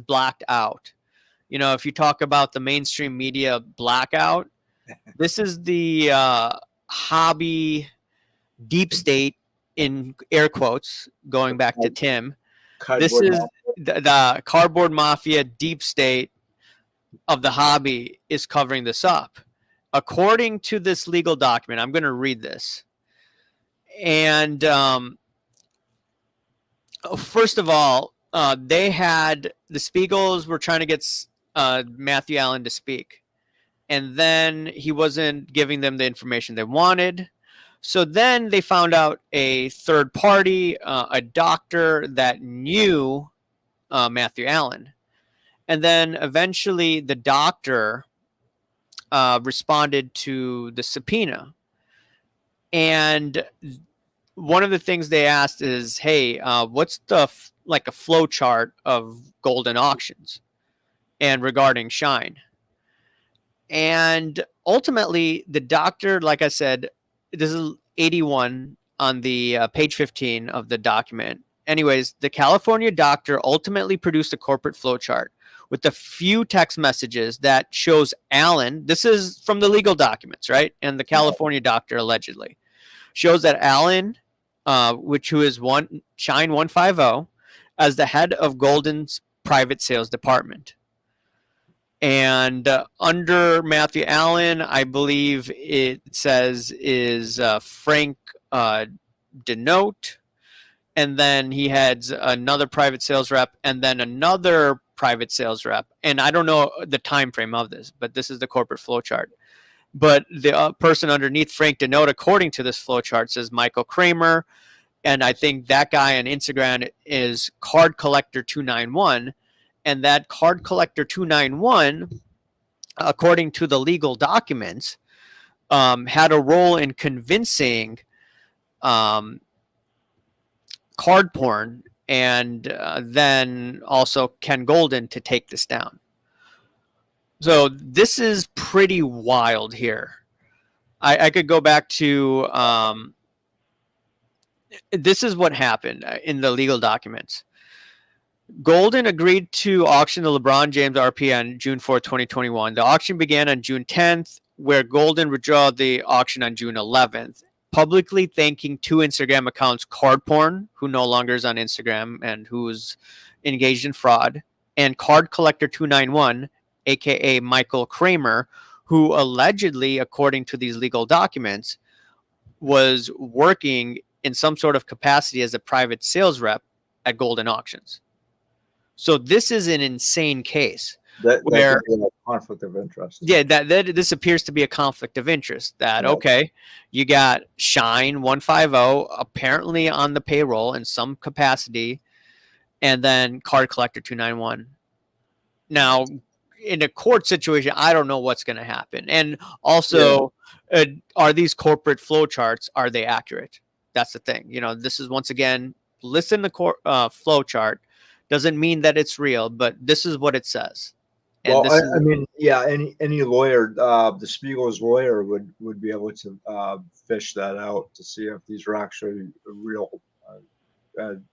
blacked out. If you talk about the mainstream media blackout, this is the hobby deep state, in air quotes, going back to Tim. This Cardboard is Mafia. the cardboard mafia deep state of the hobby is covering this up. According to this legal document, I'm going to read this. And first of all, they had the Spiegels were trying to get Matthew Allen to speak. And then he wasn't giving them the information they wanted. So then they found out a third party, a doctor that knew Matthew Allen. And then eventually the doctor responded to the subpoena. And one of the things they asked is, hey, what's like a flow chart of golden auctions and regarding Shine? And ultimately, the doctor, like I said, this is 81 on the page 15 of the document. Anyways, the California doctor ultimately produced a corporate flowchart with a few text messages that shows Allen. This is from the legal documents, right? And the California doctor allegedly shows that Allen, who is Shine 150, as the head of Golden's private sales department. And under Matthew Allen, I believe it says is Frank Denote. And then he heads another private sales rep and then another private sales rep. And I don't know the time frame of this, but this is the corporate flowchart. But the person underneath Frank Denote, according to this flowchart, says Michael Kramer. And I think that guy on Instagram is Card Collector 291. And that Card Collector 291, according to the legal documents, had a role in convincing card porn and then also Ken Golden to take this down. So this is pretty wild here. I could go back to this is what happened in the legal documents. Golden agreed to auction the LeBron James RP on June 4th, 2021. The auction began on June 10th, where Golden withdrew the auction on June 11th, publicly thanking two Instagram accounts, Card Porn, who no longer is on Instagram and who's engaged in fraud, and Card Collector 291, aka Michael Kramer, who allegedly, according to these legal documents, was working in some sort of capacity as a private sales rep at Golden Auctions. So this is an insane case That where, could be a conflict of interest. yeah, that this appears to be a conflict of interest. That Yeah. okay, you got Shine 150 apparently on the payroll in some capacity, and then Card Collector 291. Now, in a court situation, I don't know what's going to happen, and also, are these corporate flowcharts, are they accurate? That's the thing. You know, this is once again, listen to flowchart doesn't mean that it's real, but this is what it says. And Well, this is, I mean, yeah, any lawyer, the Spiegel's lawyer would be able to fish that out to see if these are actually real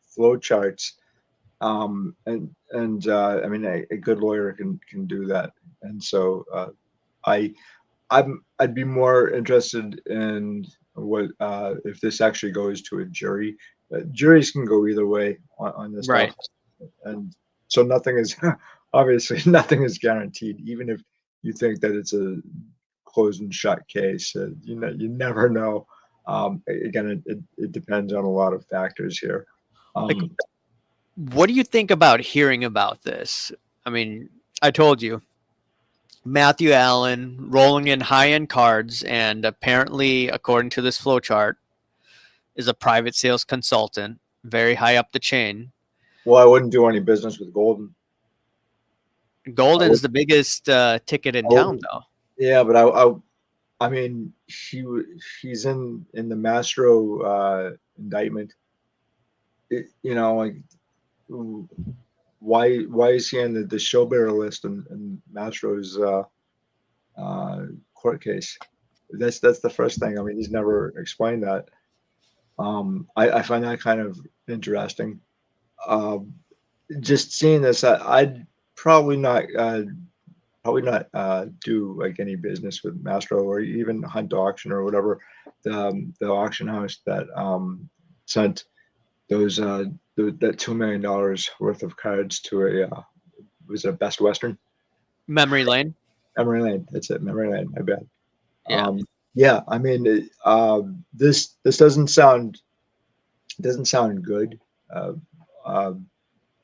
flow charts. I mean, a good lawyer can do that. And so I'd be more interested in what if this actually goes to a jury. Juries can go either way on this right. stuff, and so nothing is obviously nothing is guaranteed. Even if you think that it's a closed and shut case, you know, you never know. Again, it depends on a lot of factors here. Like, what do you think about hearing about this? I mean, I told you, Matthew Allen rolling in high-end cards, and apparently, according to this flowchart, is a private sales consultant, very high up the chain. Well, I wouldn't do any business with Golden. Golden's the biggest ticket in town, though. Yeah, but I mean, he's in the Mastro indictment. You know, like why is he on the show bearer list in Mastro's court case? That's the first thing. I mean, he's never explained that. I find that kind of interesting. Just seeing this, I'd probably not do like any business with Mastro or even Hunt Auction or whatever the auction house that sent those that $2 million worth of cards to a was it Best Western? Memory Lane. Memory Lane. That's it. Memory Lane. I bet. Yeah. Yeah. I mean, this doesn't sound good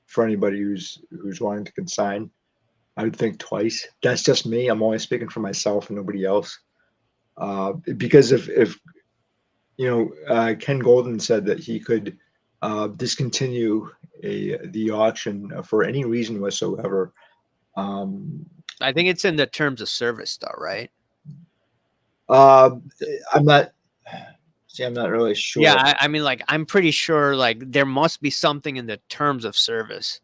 for anybody who's wanting to consign. I would think twice. That's just me. I'm only speaking for myself and nobody else. Because if you know, Ken Golden said that he could discontinue the auction for any reason whatsoever. I think it's in the terms of service, though, right? I'm not. See, I'm not really sure. Yeah, I mean, like, I'm pretty sure, like, there must be something in the terms of service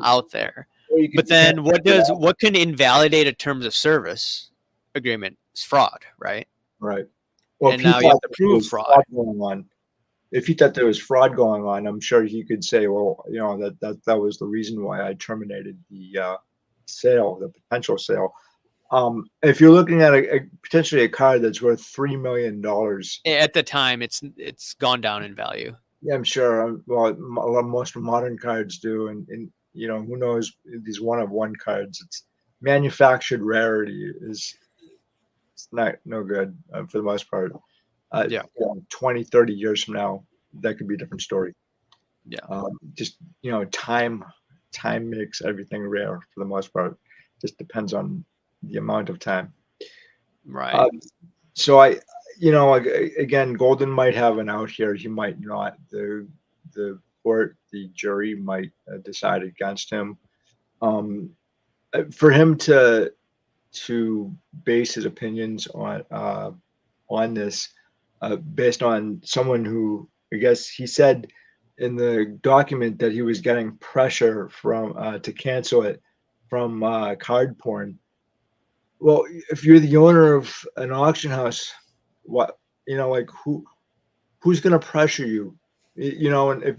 out there. But then, what can invalidate a terms of service agreement? It's fraud, right? Right. Well, and now you have to prove fraud going on. If he thought there was fraud going on, I'm sure he could say, well, you know, that was the reason why I terminated the sale, the potential sale. If you're looking at potentially a card that's worth $3 million at the time, it's gone down in value. Yeah, I'm sure. Well, most modern cards do, and you know, who knows these one-of-one cards? It's manufactured rarity is it's no good for the most part. Yeah. You know, 20, 30 years from now, that could be a different story. Yeah. Just, you know, time makes everything rare for the most part. Just depends on the amount of time. Right. So you know, again, Golden might have an out here. He might not. The court, the jury might decide against him. For him to base his opinions on this based on someone who, I guess he said in the document that he was getting pressure from to cancel it from Card Porn. Well, if you're the owner of an auction house, what, you know, like who's going to pressure you? You know, and if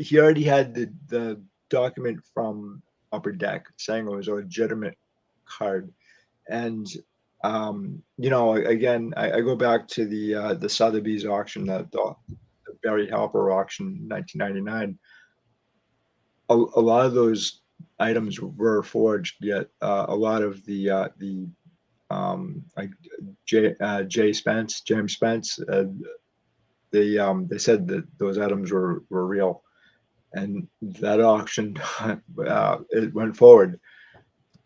he already had the document from Upper Deck saying it was a legitimate card. And again, I go back to the Sotheby's auction, the Barry Halper auction in 1999. A lot of those items were forged, yet a lot of the like James Spence, they said that those items were real, and that auction it went forward.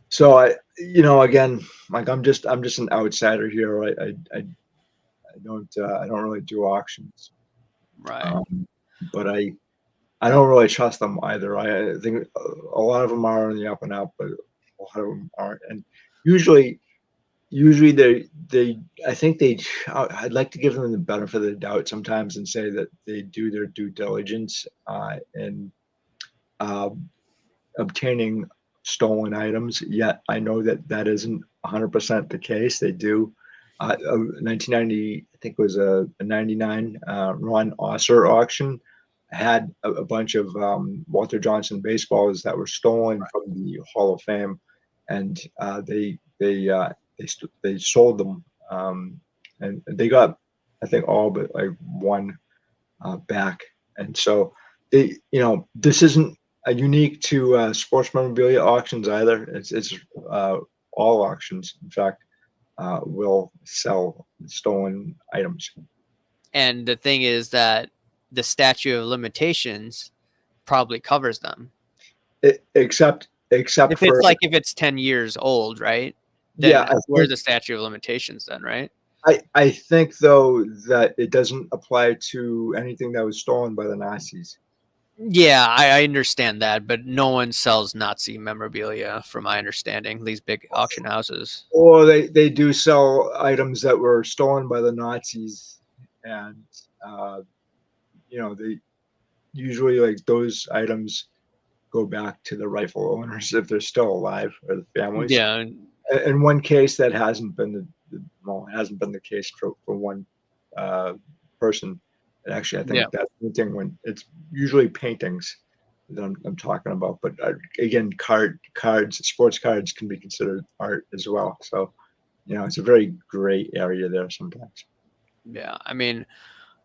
So again, like I'm just an outsider here. I don't really do auctions, Right. but I don't really trust them either. I think a lot of them are on the up and up, but a lot of them aren't. And usually they I think I'd like to give them the benefit of the doubt sometimes and say that they do their due diligence in uh, obtaining stolen items. Yet I know that that isn't 100% the case. They do. 1990, I think it was a 99 Ron Osser auction had a bunch of Walter Johnson baseballs that were stolen from the Hall of Fame, and they sold them, and they got, I think, all but like one back. And so this isn't unique to sports memorabilia auctions either. It's all auctions, in fact, will sell stolen items. And the thing is that the statute of limitations probably covers them. Except for If it's 10 years old, right? yeah, Then where's the statute of limitations then, right? I think though that it doesn't apply to anything that was stolen by the Nazis. Yeah, I understand that, but no one sells Nazi memorabilia, from my understanding. These big auction houses. Or they do sell items that were stolen by the Nazis, and uh, they usually, like, those items go back to the rightful owners if they're still alive, or the families. Yeah, In one case, that hasn't been hasn't been the case for one person. And actually, I yeah, think that painting, when it's usually paintings that I'm talking about, but again, sports cards can be considered art as well. So it's a very gray area there sometimes. yeah. I mean,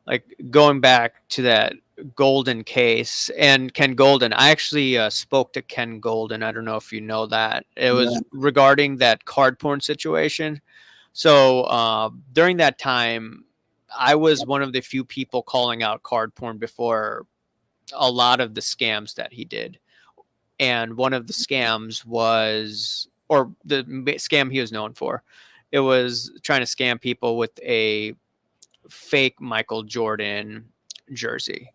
like going back to that Golden case and Ken Golden, I actually spoke to Ken Golden. I don't know if you know that. It Yeah. was regarding that card porn situation. So during that time, I was one of the few people calling out card porn before a lot of the scams that he did. And one of the scams was, or the scam he was known for, it was trying to scam people with a fake Michael Jordan jersey.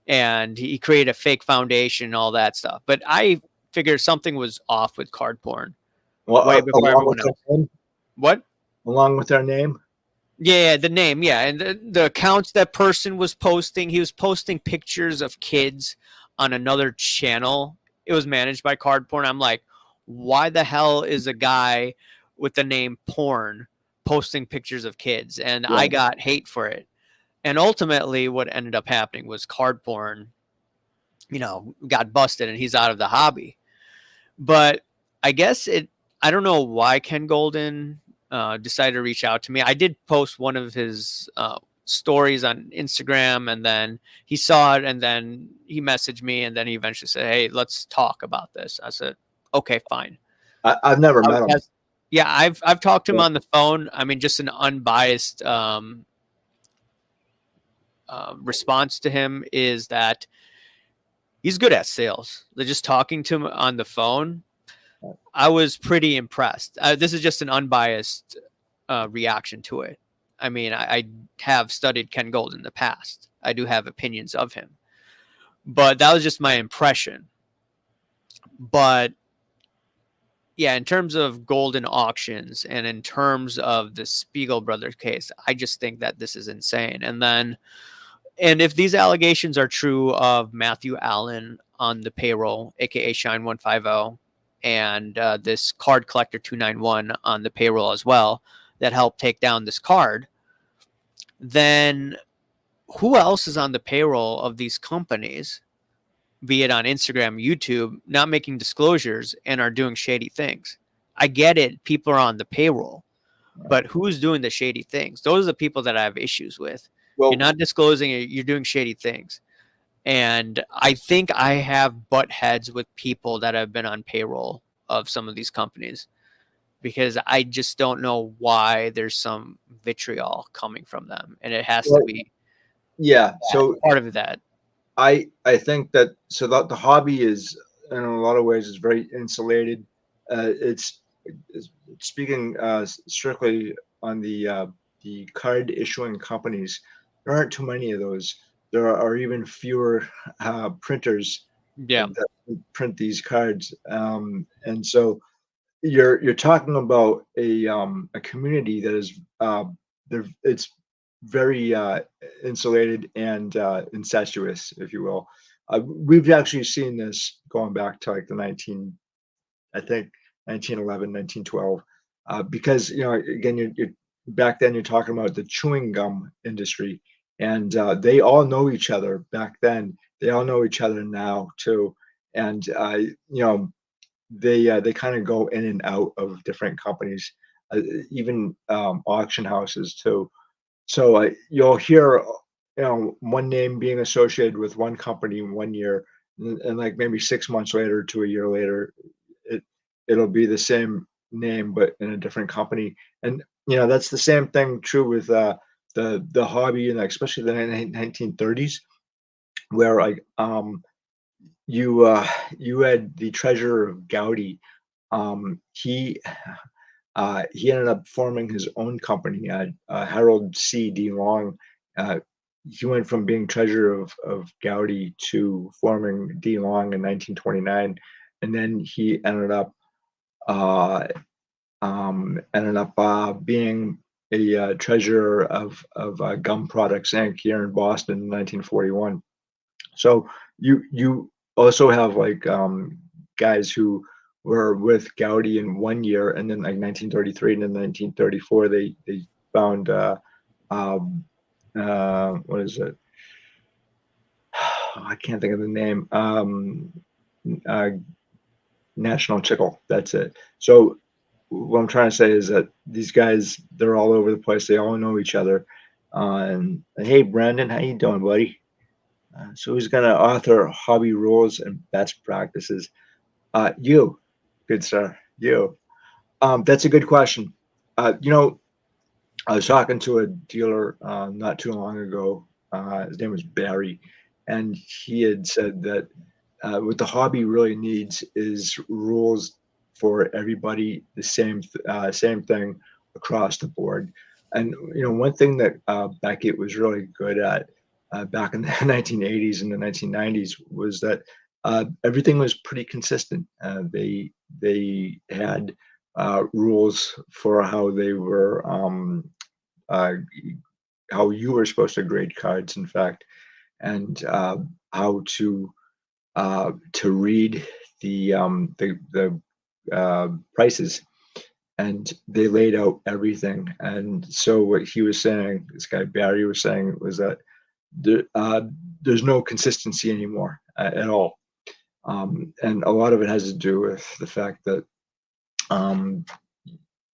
And he created a fake foundation, all that stuff. But I figured something was off with card porn Well, way before everyone else. What? Along with their name. Yeah, the name, yeah, and the accounts that person was posting, he was posting pictures of kids on another channel. It was managed by Card Porn. I'm like, why the hell is a guy with the name Porn posting pictures of kids? And Yeah. I got hate for it. And ultimately, what ended up happening was Card Porn, got busted, and he's out of the hobby. But I guess I don't know why Ken Golden decided to reach out to me. I did post one of his stories on Instagram, and then he saw it, and then he messaged me, and then he eventually said, "Hey, let's talk about this." I said, "Okay, fine." I've never met him. Yeah, I've talked to him on the phone. I mean, just an unbiased response to him is that he's good at sales. They're just talking to him on the phone. I was pretty impressed. This is just an unbiased reaction to it. I mean, I have studied Ken Gold in the past. I do have opinions of him, but that was just my impression. But yeah, in terms of golden auctions and in terms of the Spiegel Brothers case, I just think that this is insane. And if these allegations are true of Matthew Allen on the payroll, aka Shine 150, and this card collector 291 on the payroll as well, that helped take down this card, then who else is on the payroll of these companies be it on Instagram, YouTube, not making disclosures and are doing shady things. I get it. People are on the payroll, but who's doing the shady things? Those are the people that I have issues with. You're Well, not disclosing it. You're doing shady things. And I think I have butt heads with people that have been on payroll of some of these companies because I just don't know why there's some vitriol coming from them. And it has to well, be yeah. that, So part of that. I think that so that the hobby is in a lot of ways is very insulated. It's speaking strictly on the card issuing companies. There aren't too many of those. There are even fewer printers Yeah. that print these cards, and so you're talking about a community that is it's very insulated and incestuous, if you will. We've actually seen this going back to like the 19 I think 1911 1912 because again you're back then you're talking about the chewing gum industry and they all know each other back then. They all know each other now too, and they kind of go in and out of different companies, even auction houses too. So you'll hear, one name being associated with one company in one year, and like maybe 6 months later to a year later, it it'll be the same name but in a different company. And that's the same thing true with the hobby and especially the 1930s, where like you had the treasurer of Gaudi. He ended up forming his own company. Harold C. D. Long. Uh, he went from being treasurer of Gaudi to forming D. Long in 1929, and then he uh, ended up being a treasurer of Gum Products Inc. here in Boston in 1941. So you also have like guys who were with Gaudi in one year, and then like 1933 and then 1934 they found um, what is it? I can't think of the name. Uh, National Chickle. That's it. So what I'm trying to say is that these guys they're all over the place. They all know each other. And hey, Brandon, how you doing, buddy? So who's going to author hobby rules and best practices? You, good sir, you. That's a good question. I was talking to a dealer not too long ago. His name was Barry, and he had said that what the hobby really needs is rules for everybody, the same thing across the board. And one thing that Beckett was really good at back in the 1980s and the 1990s was that everything was pretty consistent. They had rules for how they were uh, how you were supposed to grade cards, in fact, and how to read the prices, and they laid out everything. And so what he was saying, this guy Barry was saying, was that there, there's no consistency anymore at all, and a lot of it has to do with the fact that um,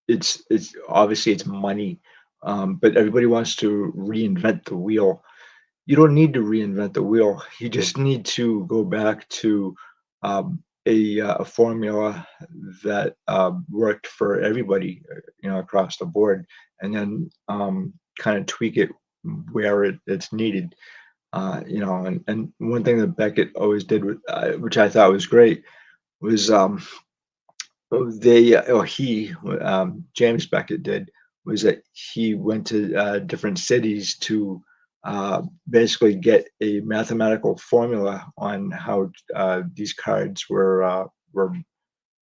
it's obviously it's money, but everybody wants to reinvent the wheel. You don't need to reinvent the wheel. You just need to go back to a formula that worked for everybody, across the board, and then kind of tweak it where it's needed. And one thing that Beckett always did, which I thought was great, was or he, James Beckett did, was that he went to different cities to basically get a mathematical formula on how these cards were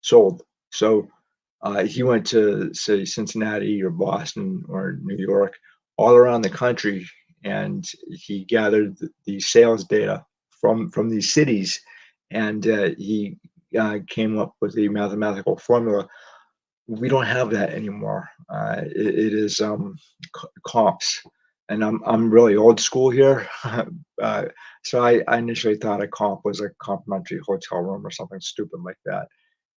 sold. So he went to say Cincinnati or Boston or New York, all around the country, and he gathered the sales data from these cities, and he came up with a mathematical formula. We don't have that anymore. It is comps. and I'm really old school here. uh, so I initially thought a comp was a complimentary hotel room or something stupid like that,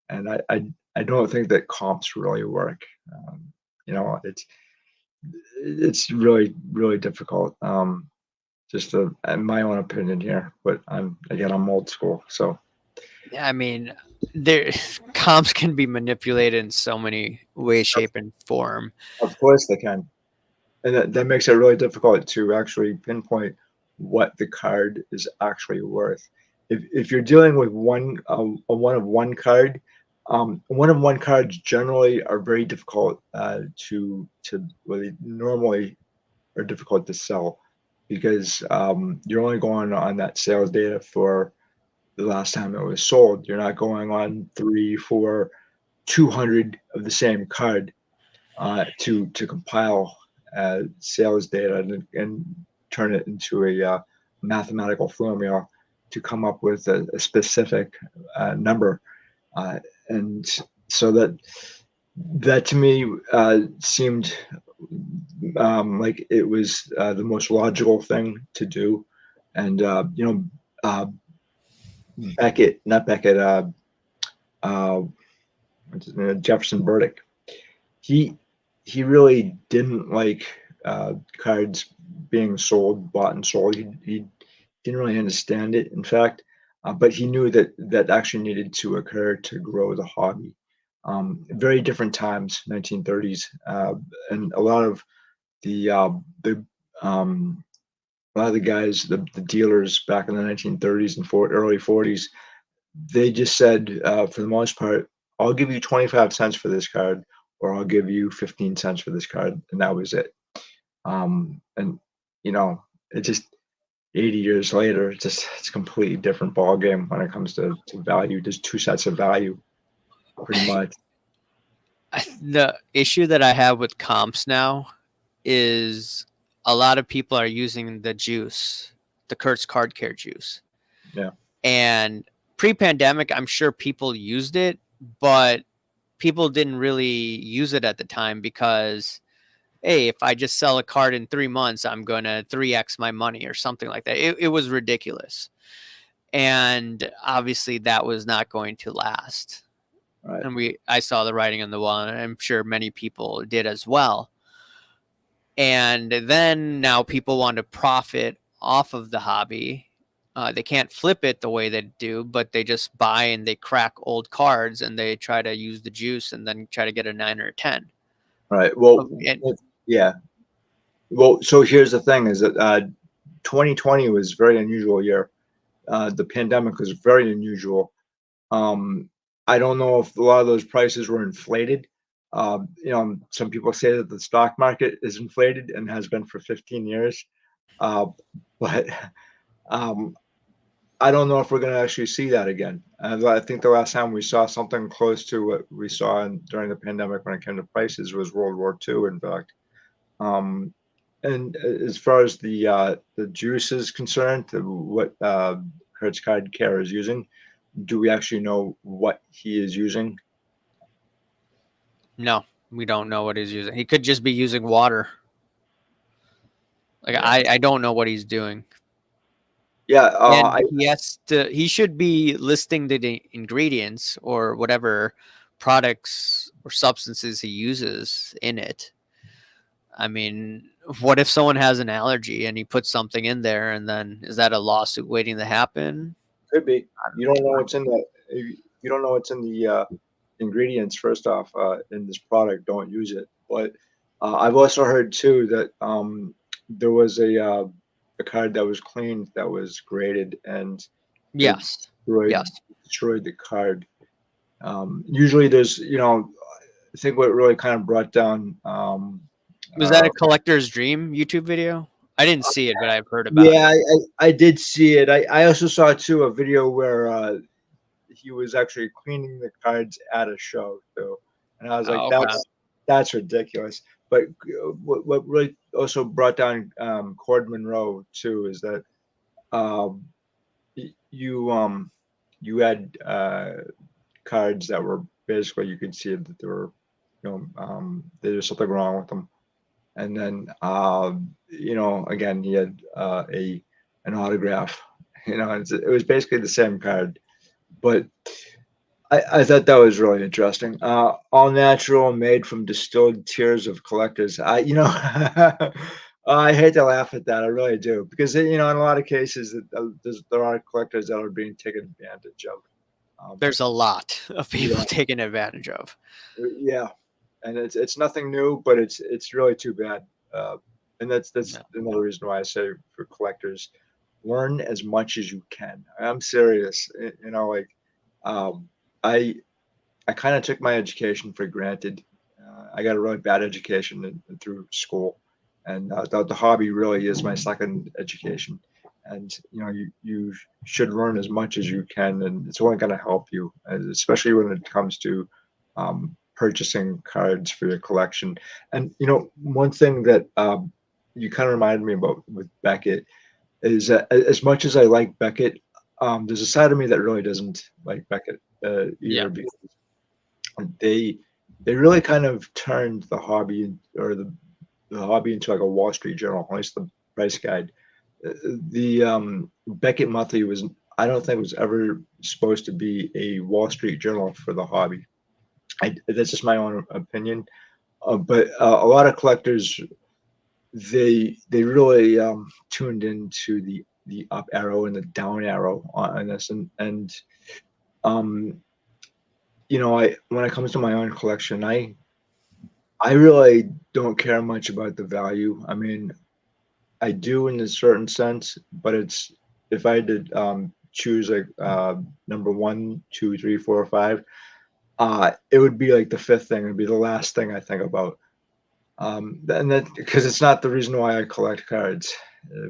and I don't think that comps really work. Um, you know, it's really difficult. Just in my own opinion here, but I'm old school, so Yeah, I mean, there comps can be manipulated in so many ways, of, shape, and form. of course they can. And that makes it really difficult to actually pinpoint what the card is actually worth. If you're dealing with a one of one card, one of one cards generally are very difficult to well, they normally are difficult to sell because you're only going on that sales data for the last time it was sold. You're not going on three, four, 200 of the same card to compile sales data and turn it into a mathematical formula to come up with a specific number. Uh, and so that to me seemed like it was the most logical thing to do. And uh, Beckett, not Beckett, uh, Jefferson Burdick, he he really didn't like cards being sold, bought and sold. He didn't really understand it, in fact, but he knew that actually needed to occur to grow the hobby. Very different times, 1930s, and the um, a lot of the guys, the dealers back in the 1930s and early 40s, they just said, for the most part, I'll give you 25 cents for this card, or I'll give you 15 cents for this card, and that was it. And you know, it just 80 years later, it's a completely different ball game when it comes to value. There's two sets of value, pretty much. The issue that I have with comps now is a lot of people are using the juice, the Kurtz card care juice. Yeah, And pre-pandemic, I'm sure people used it, but people didn't really use it at the time because, hey, if I just sell a card in 3 months, I'm gonna 3x my money or something like that. It was ridiculous, and obviously that was not going to last. right, And I saw the writing on the wall, and I'm sure many people did as well. And then now people want to profit off of the hobby. They can't flip it the way they do, but they just buy and they crack old cards and they try to use the juice and then try to get a 9 or a 10. right. Well, And yeah. Well, so here's the thing: is that 2020 was a very unusual year. The pandemic was very unusual. Um, I don't know if a lot of those prices were inflated. Some people say that the stock market is inflated and has been for 15 years. Uh, but um, I don't know if we're going to actually see that again. I think the last time we saw something close to what we saw during the pandemic when it came to prices was World War II, in fact. Um, and as far as the juice is concerned, what Hertz Card Care is using, do we actually know what he is using? no, we don't know what he's using. He could just be using water. Like Yeah. I don't know what he's doing. Yeah, And he should be listing the ingredients or whatever products or substances he uses in it. I mean, what if someone has an allergy and he puts something in there and then is that a lawsuit waiting to happen? could be. I You don't know don't what's in the you don't know what's in the ingredients. First off, in this product, don't use it. But I've also heard too that there was a card that was cleaned that was graded and it Yes. destroyed Yes. destroyed the card. Usually, there's I think what really kind of brought down Was that uh, a collector's dream YouTube video? I didn't see it, but I've heard about yeah, it. I did see it. I also saw too a video where he was actually cleaning the cards at a show too, and I was like, Oh, okay. that's ridiculous. But what really also brought down Cord Monroe too is that um, you you had cards that were basically you could see that there were there's something wrong with them. And then, again, he had an autograph. It was basically the same card, but I thought that was really interesting. All natural, made from distilled tears of collectors. I hate to laugh at that. I really do, because in a lot of cases, there are collectors that are being taken advantage of. There's a lot of people Yeah, taking advantage of. yeah, and it's nothing new, but it's really too bad. Uh, and that's Yeah. another reason why I say for collectors, learn as much as you can. I'm serious. Like um, I I kind of took my education for granted. I got a really bad education through school, and the hobby really is my second education. And you should learn as much as you can, and it's only going to help you, especially when it comes to purchasing cards for your collection. And one thing that you kind of reminded me about with Beckett is that as much as I like Beckett, there's a side of me that really doesn't like Beckett Yeah. either, because they they really kind of turned the hobby or the hobby into like a Wall Street Journal, at least the price guide. The Beckett Monthly was, I don't think, was ever supposed to be a Wall Street Journal for the hobby. That's just my own opinion. But a lot of collectors, they really tuned into the up arrow and the down arrow on this, and um, I when it comes to my own collection, I really don't care much about the value. I mean, I do in a certain sense, but it's if I had to choose like number one, two, three, four, or five, it would be like the fifth thing. It'd be the last thing I think about. And that because it's not the reason why I collect cards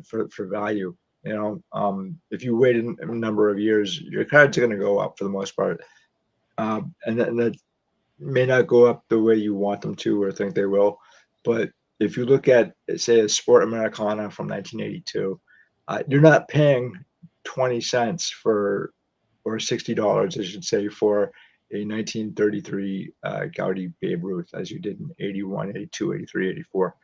for value. If you wait a number of years, your cards are going to go up for the most part, and that may not go up the way you want them to or think they will. But if you look at, say, a Sport Americana from 1982, you're not paying 20 cents for, or $60, I should say, for a 1933 Gaudy Babe Ruth, as you did in 81, 82, 83, 84.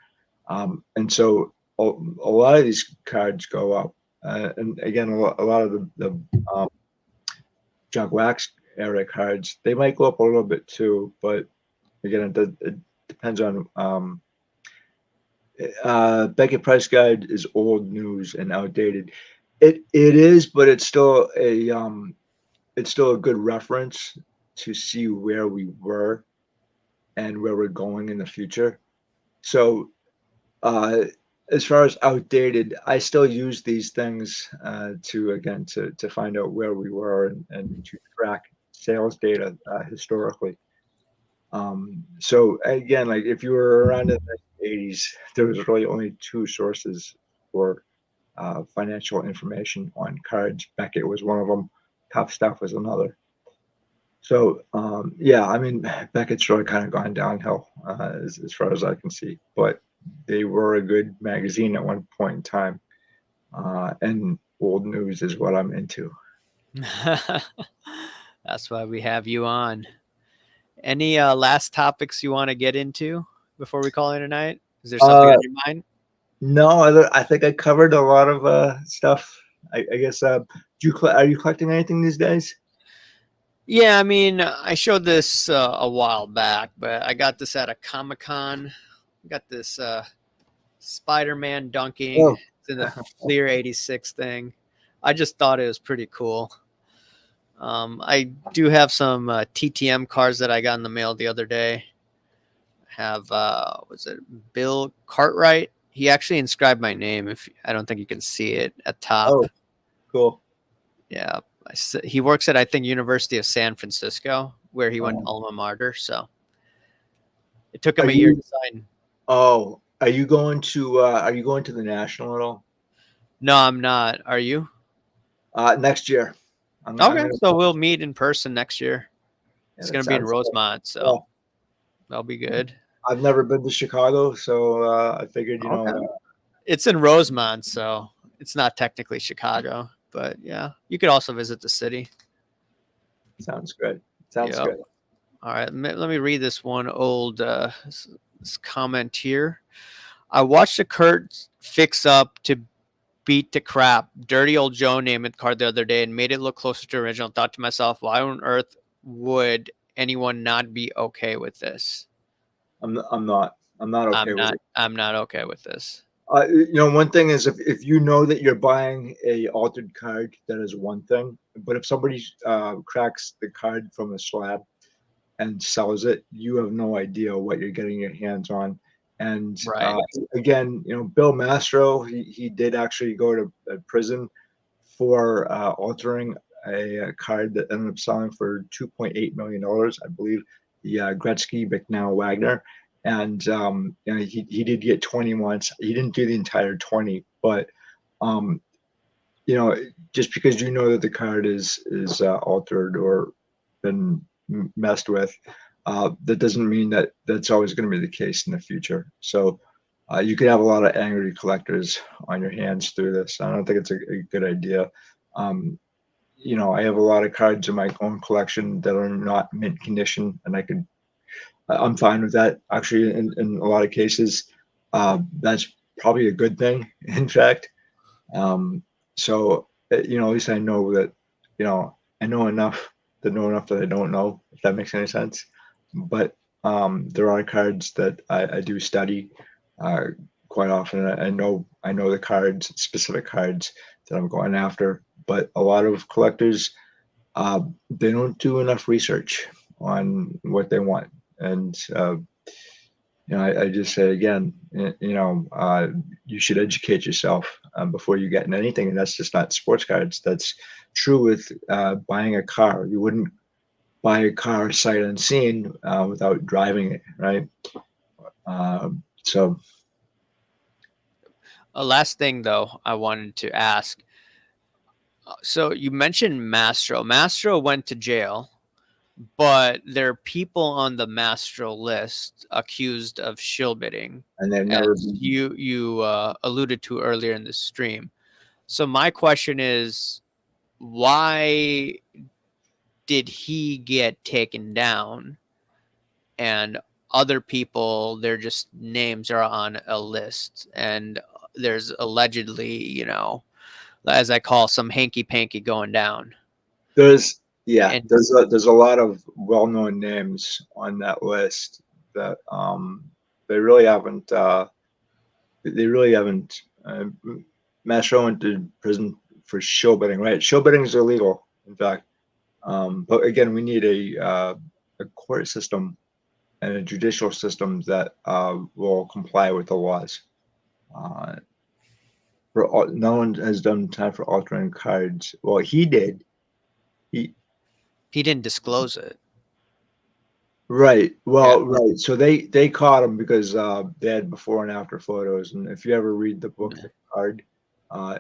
And so a lot of these cards go up. And again, a lot of the um, junk wax era cards, they might go up a little bit too, but again, it depends on Beckett Price Guide is old news and outdated. It is, but it's still a good reference to see where we were and where we're going in the future. So uh, as far as outdated, I still use these things to find out where we were and to track sales data historically. So again, like if you were around in the 80s, there was really only two sources for financial information on cards. Beckett was one of them. Tough Stuff was another. So yeah, I mean, Beckett's really kind of gone downhill as far as I can see. But they were a good magazine at one point in time, and old news is what I'm into. That's why we have you on. Any last topics you want to get into before we call it a night? Is there something Uh, on your mind? no, I think I covered a lot of stuff. I guess. Are you collecting anything these days? Yeah, I mean, I showed this a while back, but I got this at a Comic-Con. Got this Spider-Man dunking. Oh, It's in the Fleer 86 thing. I just thought it was pretty cool. I do have some TTM cards that I got in the mail the other day. Have was it Bill Cartwright? He actually inscribed my name. If I don't think you can see it at top. oh, cool. Yeah, he works at I think University of San Francisco, where he went Um, alma mater. So it took are him a year you? to sign. Oh, are you going to the national at all? No, I'm not. Are you? Next year. I'm Okay, gonna. so we'll meet in person next year. Yeah, It's that gonna be in sounds good. Rosemont, Yeah, so that'll be good. I've never been to Chicago, so I figured, Okay. It's in Rosemont, so it's not technically Chicago, but yeah, you could also visit the city. sounds good. Sounds Yep. good. All right, let me read this one old comment here. I watched the Kurt fix up to beat to crap Dirty Old Joe Namath card the other day and made it look closer to original. Thought to myself, why on earth would anyone not be okay with this? I'm not okay with it. I'm not okay with this. One thing is if you know that you're buying a altered card, that is one thing. But if somebody cracks the card from a slab and sells it, you have no idea what you're getting your hands on. And Right. again, Bill Mastro, he did actually go to prison for altering a card that ended up selling for $2.8 million, I believe, the Gretzky McNow Wagner. And he did get 20 months. He didn't do the entire 20, but um, just because you know that the card is altered or been messed with, that doesn't mean that that's always going to be the case in the future. So you could have a lot of angry collectors on your hands through this. I don't think it's a good idea. Um, I have a lot of cards in my own collection that are not mint condition, and I'm fine with that. Actually, in a lot of cases, that's probably a good thing. In fact, um, so at least I know that I know enough to know enough that I don't know, if that makes any sense. But there are cards that I do study uh, quite often. I know the cards, specific cards that I'm going after. But a lot of collectors, they don't do enough research on what they want, and I just say again, you should educate yourself before you get in anything, and that's just not sports cards. That's true with buying a car. You wouldn't buy a car sight unseen without driving it, right? So A last thing though, I wanted to ask. So you mentioned Mastro. Mastro went to jail, but there are people on the Mastro list accused of shill bidding, and they've never as been. you alluded to earlier in the stream. So my question is, why did he get taken down, and other people, their just names are on a list, and there's allegedly, as I call some hanky panky going down, There's and there's a lot of well-known names on that list that they really haven't they really haven't. Mastro went to prison for show betting, right? Show betting is illegal, in fact. But again, we need a court system and a judicial system that will comply with the laws. Uh, no one has done time for altering cards. Well, he did. He he didn't disclose it. Right. Yeah. Well, right. So they caught him because they had before and after photos, and if you ever read the book The Card,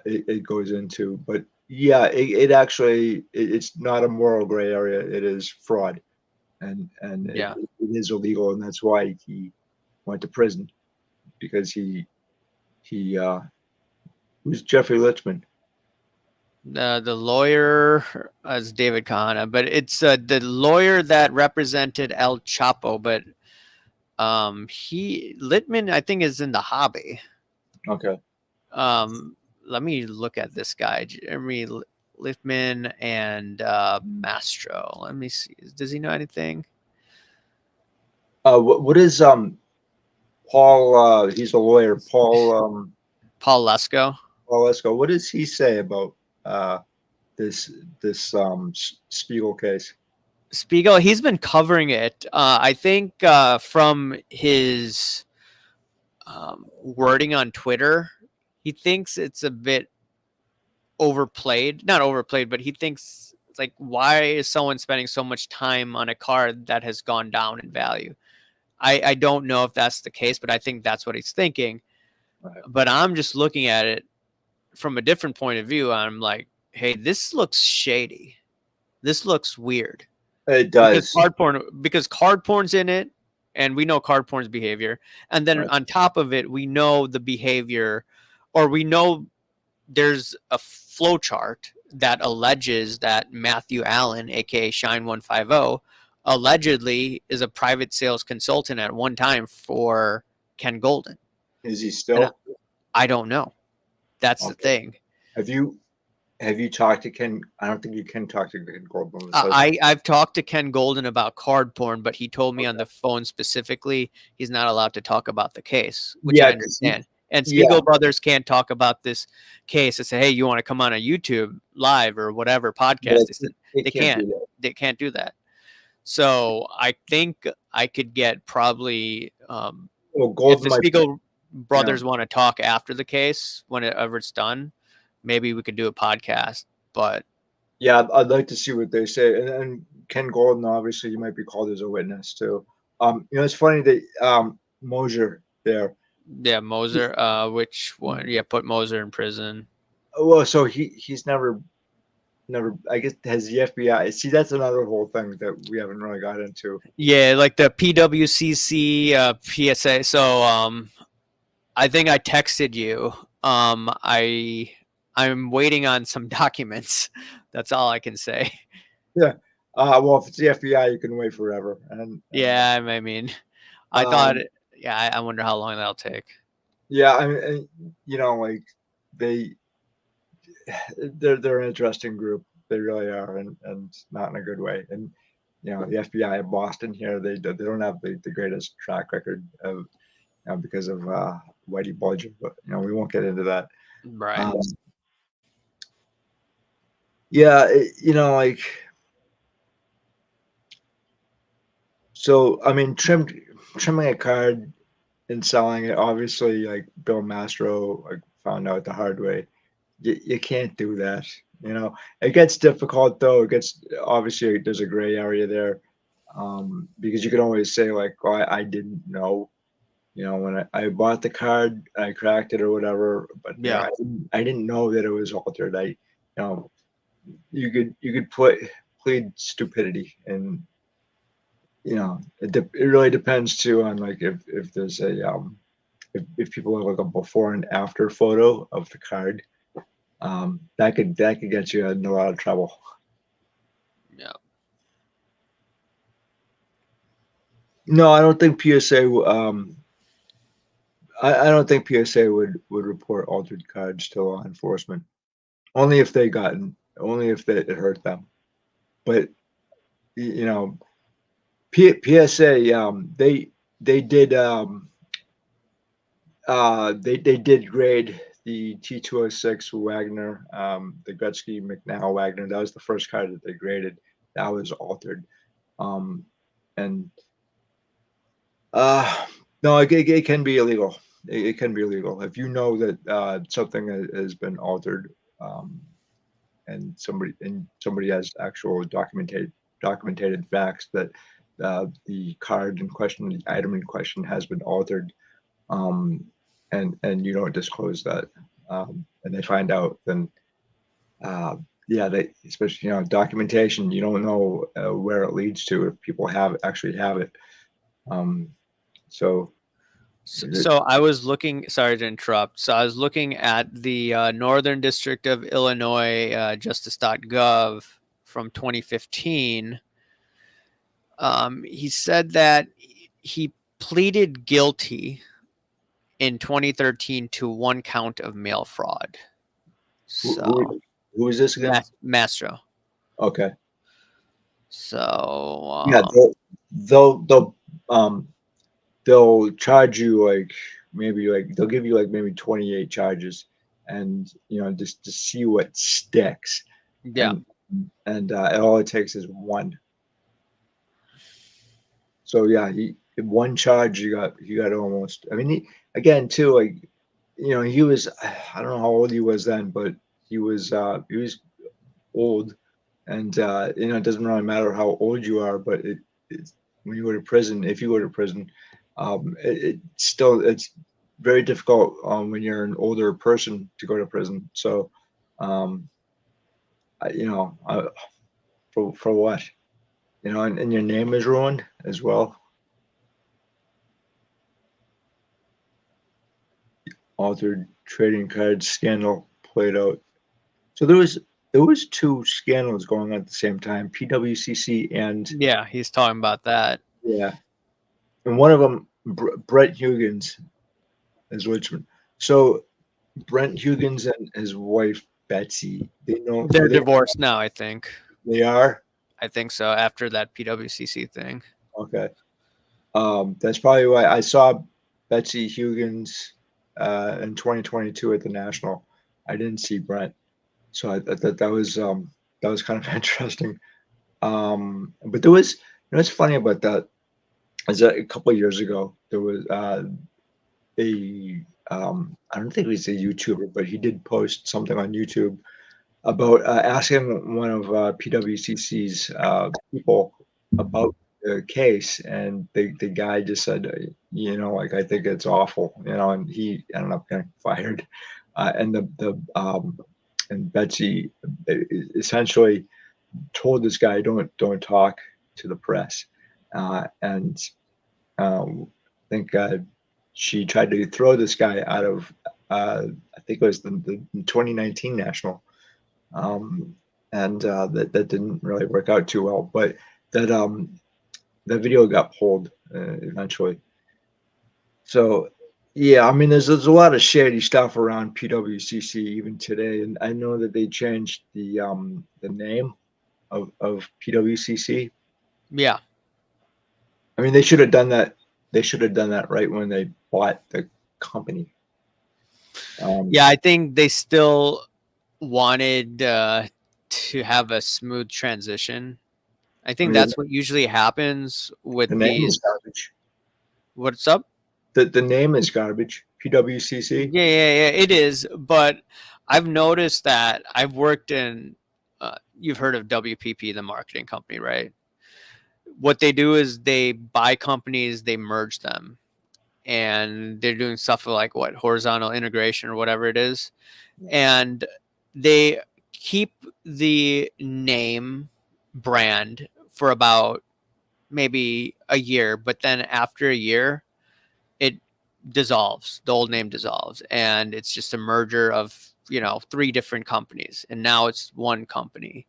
it goes into. But yeah, it actually it's not a moral gray area. It is fraud, and Yeah. it is illegal, and that's why he went to prison because he who's Jeffrey Lichman. The lawyer is David Kahana, but it's the lawyer that represented El Chapo. But he Littman, I think, is in the hobby. Okay. Let me look at this guy, Jeremy Littman and Mastro. Let me see. Does he know anything? What is Paul? He's a lawyer. Paul Lesko. Paul Lesko. What does he say about this Spiegel case? Spiegel, he's been covering it. I think from his wording on Twitter, he thinks it's a bit overplayed. Not overplayed, but he thinks it's like, why is someone spending so much time on a card that has gone down in value? I don't know if that's the case, but I think that's what he's thinking. Right. But I'm just looking at it from a different point of view. I'm like, hey, this looks shady. This looks weird. It does. Because card porn's in it, and we know card porn's behavior. And then Right. on top of it, we know the behavior, or we know there's a flow chart that alleges that Matthew Allen, aka Shine 150, allegedly is a private sales consultant at one time for Ken Golden. Is he And still? I don't know. That's the Okay. thing. Have you talked to Ken? I don't think you can talk to Ken Goldblum. It says I've talked to Ken Golden about card porn, but he told me on okay. the phone specifically he's not allowed to talk about the case, which I Yeah, because understand. And yeah, Spiegel Brothers can't talk about this case and say, "Hey, you want to come on a YouTube live or whatever but podcast?" They said they they can't can't. do that. They can't do that. So I think I could get probably Well, if Golden the might be, Spiegel yeah, Brothers want to talk after the case, whenever it's done, maybe we could do a podcast. But yeah. I'd like to see what they say. And Ken Golden, obviously, he might be called as a witness too. It's funny that Mosier there. yeah, Moser. Which one? Yeah, put Moser in prison. Well, so he's never. I guess has the FBI. See, that's another whole thing that we haven't really got into. Yeah, like the PWCC PSA. So I think I texted you. I'm waiting on some documents. That's all I can say. Yeah. Well, if it's the FBI, you can wait forever. And Yeah, I mean, I thought. um, Yeah, I wonder how long that'll take. yeah, I mean, like they they're an interesting group. They really are, and not in a good way. And the FBI in Boston here, they don't have the greatest track record of because of Whitey Bulger, but we won't get into that. Right. Um, yeah, like so. I mean, trimming a card and selling it. Obviously, like Bill Mastro like found out the hard way. You can't do that. It gets difficult though. It gets obviously there's a gray area there, because you can always say like, "Oh, I didn't know." When I bought the card, I cracked it or whatever, but Yeah. I didn't know that it was altered. You could plead stupidity, and it really depends too on like if there's a if people have like a before and after photo of the card. That could get you in a lot of trouble. Yeah. No, I don't think PSA. I don't think PSA would report altered cards to law enforcement. Only if only if it hurt them. But you know, PSA, they did they did grade the T206 Wagner, the Gretzky McNow Wagner. That was the first card that they graded. That was altered. And Uh, no, it can be illegal. It can be illegal if you know that something has been altered, and somebody has actual documented facts that the card in question, the item in question, has been altered, um, and you don't disclose that, and they find out, then yeah, they especially documentation. You don't know where it leads to if people actually have it. Um, so. So I was looking. Sorry to interrupt. So I was looking at the Northern District of Illinois Justice.gov from 2015. He said that he pleaded guilty in 2013 to one count of mail fraud. Who, So who is this again? Mastro. Okay. So Yeah, they'll um they'll charge you like maybe like they'll give you like maybe 28 charges, and just to see what sticks, yeah, and all it takes is one. So yeah, one charge you got almost. I mean, again too, like he was, I don't know how old he was then, but he was old. And it doesn't really matter how old you are, but it's when you go to prison, if you go to prison, it's very difficult when you're an older person to go to prison. So, um, for what? And your name is ruined as well. Altered trading cards scandal played out. So there was two scandals going on at the same time, PWCC and yeah, he's talking about that. yeah, and one of them, Brett Hugans. is Richmond. So Brent Hugans and his wife Betsy, they know are They're divorced now, I think. they are I think so. After that PWCC thing. okay. That's probably why I saw Betsy Hugans in 2022 at the National. I didn't see Brent, so I thought that was kind of interesting. But there was, you know, what's funny about that is that a couple of years ago there was a I don't think he was a YouTuber, but he did post something on YouTube about asking one of PWCC's people about the case, and the guy just said, you know, like I think it's awful, you know, and he ended up getting fired. And the and Betsy essentially told this guy, don't talk to the press, and I think she tried to throw this guy out of I think it was the 2019 national, um, and that didn't really work out too well. But that that video got pulled eventually. So yeah, I mean, there's a lot of shady stuff around PWCC even today, and I know that they changed the name of PWCC. Yeah. I mean, they should have done that. They should have done that right when they bought the company. Yeah, Um, I think they still wanted to have a smooth transition. I I think mean, that's what usually happens with the name is these. garbage. What's up? The name is garbage. PWCC. Yeah, it is. But I've noticed that I've worked in. You've heard of WPP, the marketing company, right? What they do is they buy companies, they merge them, and they're doing stuff like what horizontal integration or whatever it is, and they keep the name brand for about maybe a year, but then after a year it dissolves, the old name dissolves, and it's just a merger of, you know, three different companies, and now it's one company.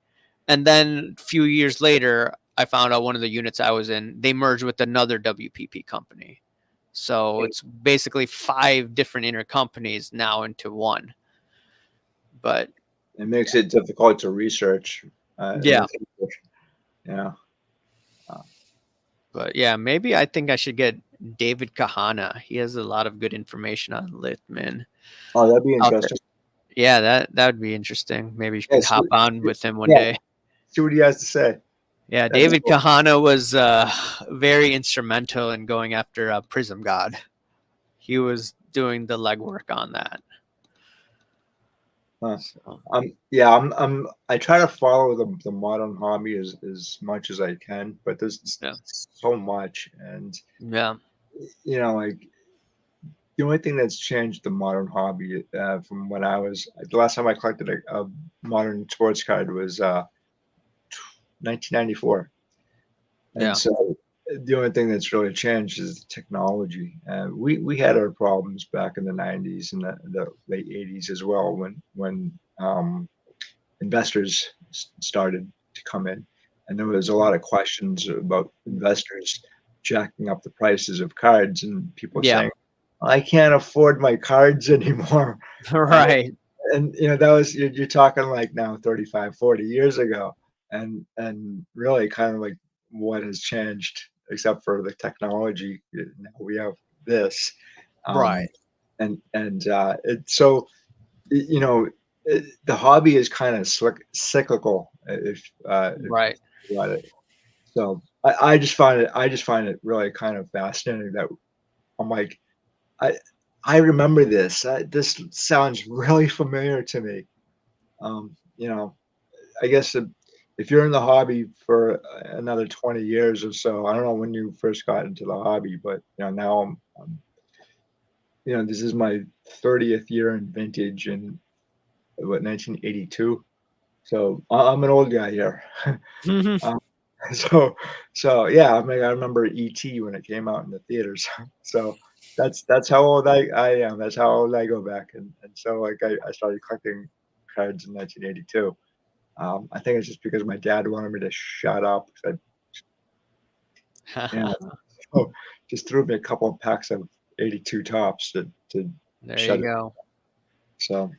And then a few years later I found out one of the units I was in, they merged with another WPP company, so it's basically five different intercompanies now into one. But It makes it difficult to research in yeah, the future. Yeah. Uh, but yeah, maybe I think I should get David Kahana. He has a lot of good information on Litman oh, that'd be out there. interesting. Yeah, that would be interesting. Maybe you Yeah. could hop on with him one Yeah. day. See what he has to say. Yeah, That'd be David cool. Kahana was very instrumental in going after Prism God. He was doing the legwork on that. Huh. So Yeah, I try to follow the modern hobby as much as I can, but there's yeah, so much, and yeah, you know, like the only thing that's changed the modern hobby from when I was the last time I collected a modern sports card was 1994, and yeah, so the only thing that's really changed is the technology. We had our problems back in the 90s and the late 80s as well when investors started to come in, and there was a lot of questions about investors jacking up the prices of cards and people yeah. saying, "I can't afford my cards anymore." Uh, Right, and you know that was you're talking like now 35, 40 years ago, and really kind of like what has changed except for the technology. Now we have this, um, right, it's so you know, the hobby is kind of cyclical if you right. think about it. So I just find it really kind of fascinating that I'm like I I remember this. This sounds really familiar to me. You know, I guess if you're in the hobby for another 20 years or so, I don't know when you first got into the hobby, but you know now I'm you know this is my 30th year in vintage in what 1982. So I'm an old guy here. um, so yeah, I mean I remember E.T. when it came out in the theaters. So that's how old I am. That's how old I go back. And so like I started collecting cards in 1982. I think it's just because my dad wanted me to shut up. You know, so just threw me a couple of packs of 82 tops to There shut you it. go. So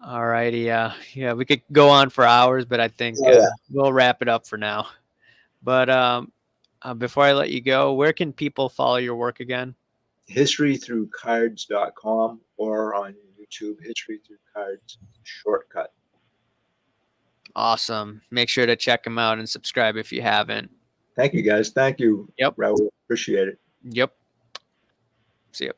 All righty. Yeah, we could go on for hours, but I think we'll wrap it up for now. But before I let you go, where can people follow your work again? historythroughcards.com or on YouTube, History Through Cards shortcut. Awesome. Make sure to check them out and subscribe if you haven't. Thank you, guys. Thank you, Yep. Raul. Appreciate it. Yep. See you.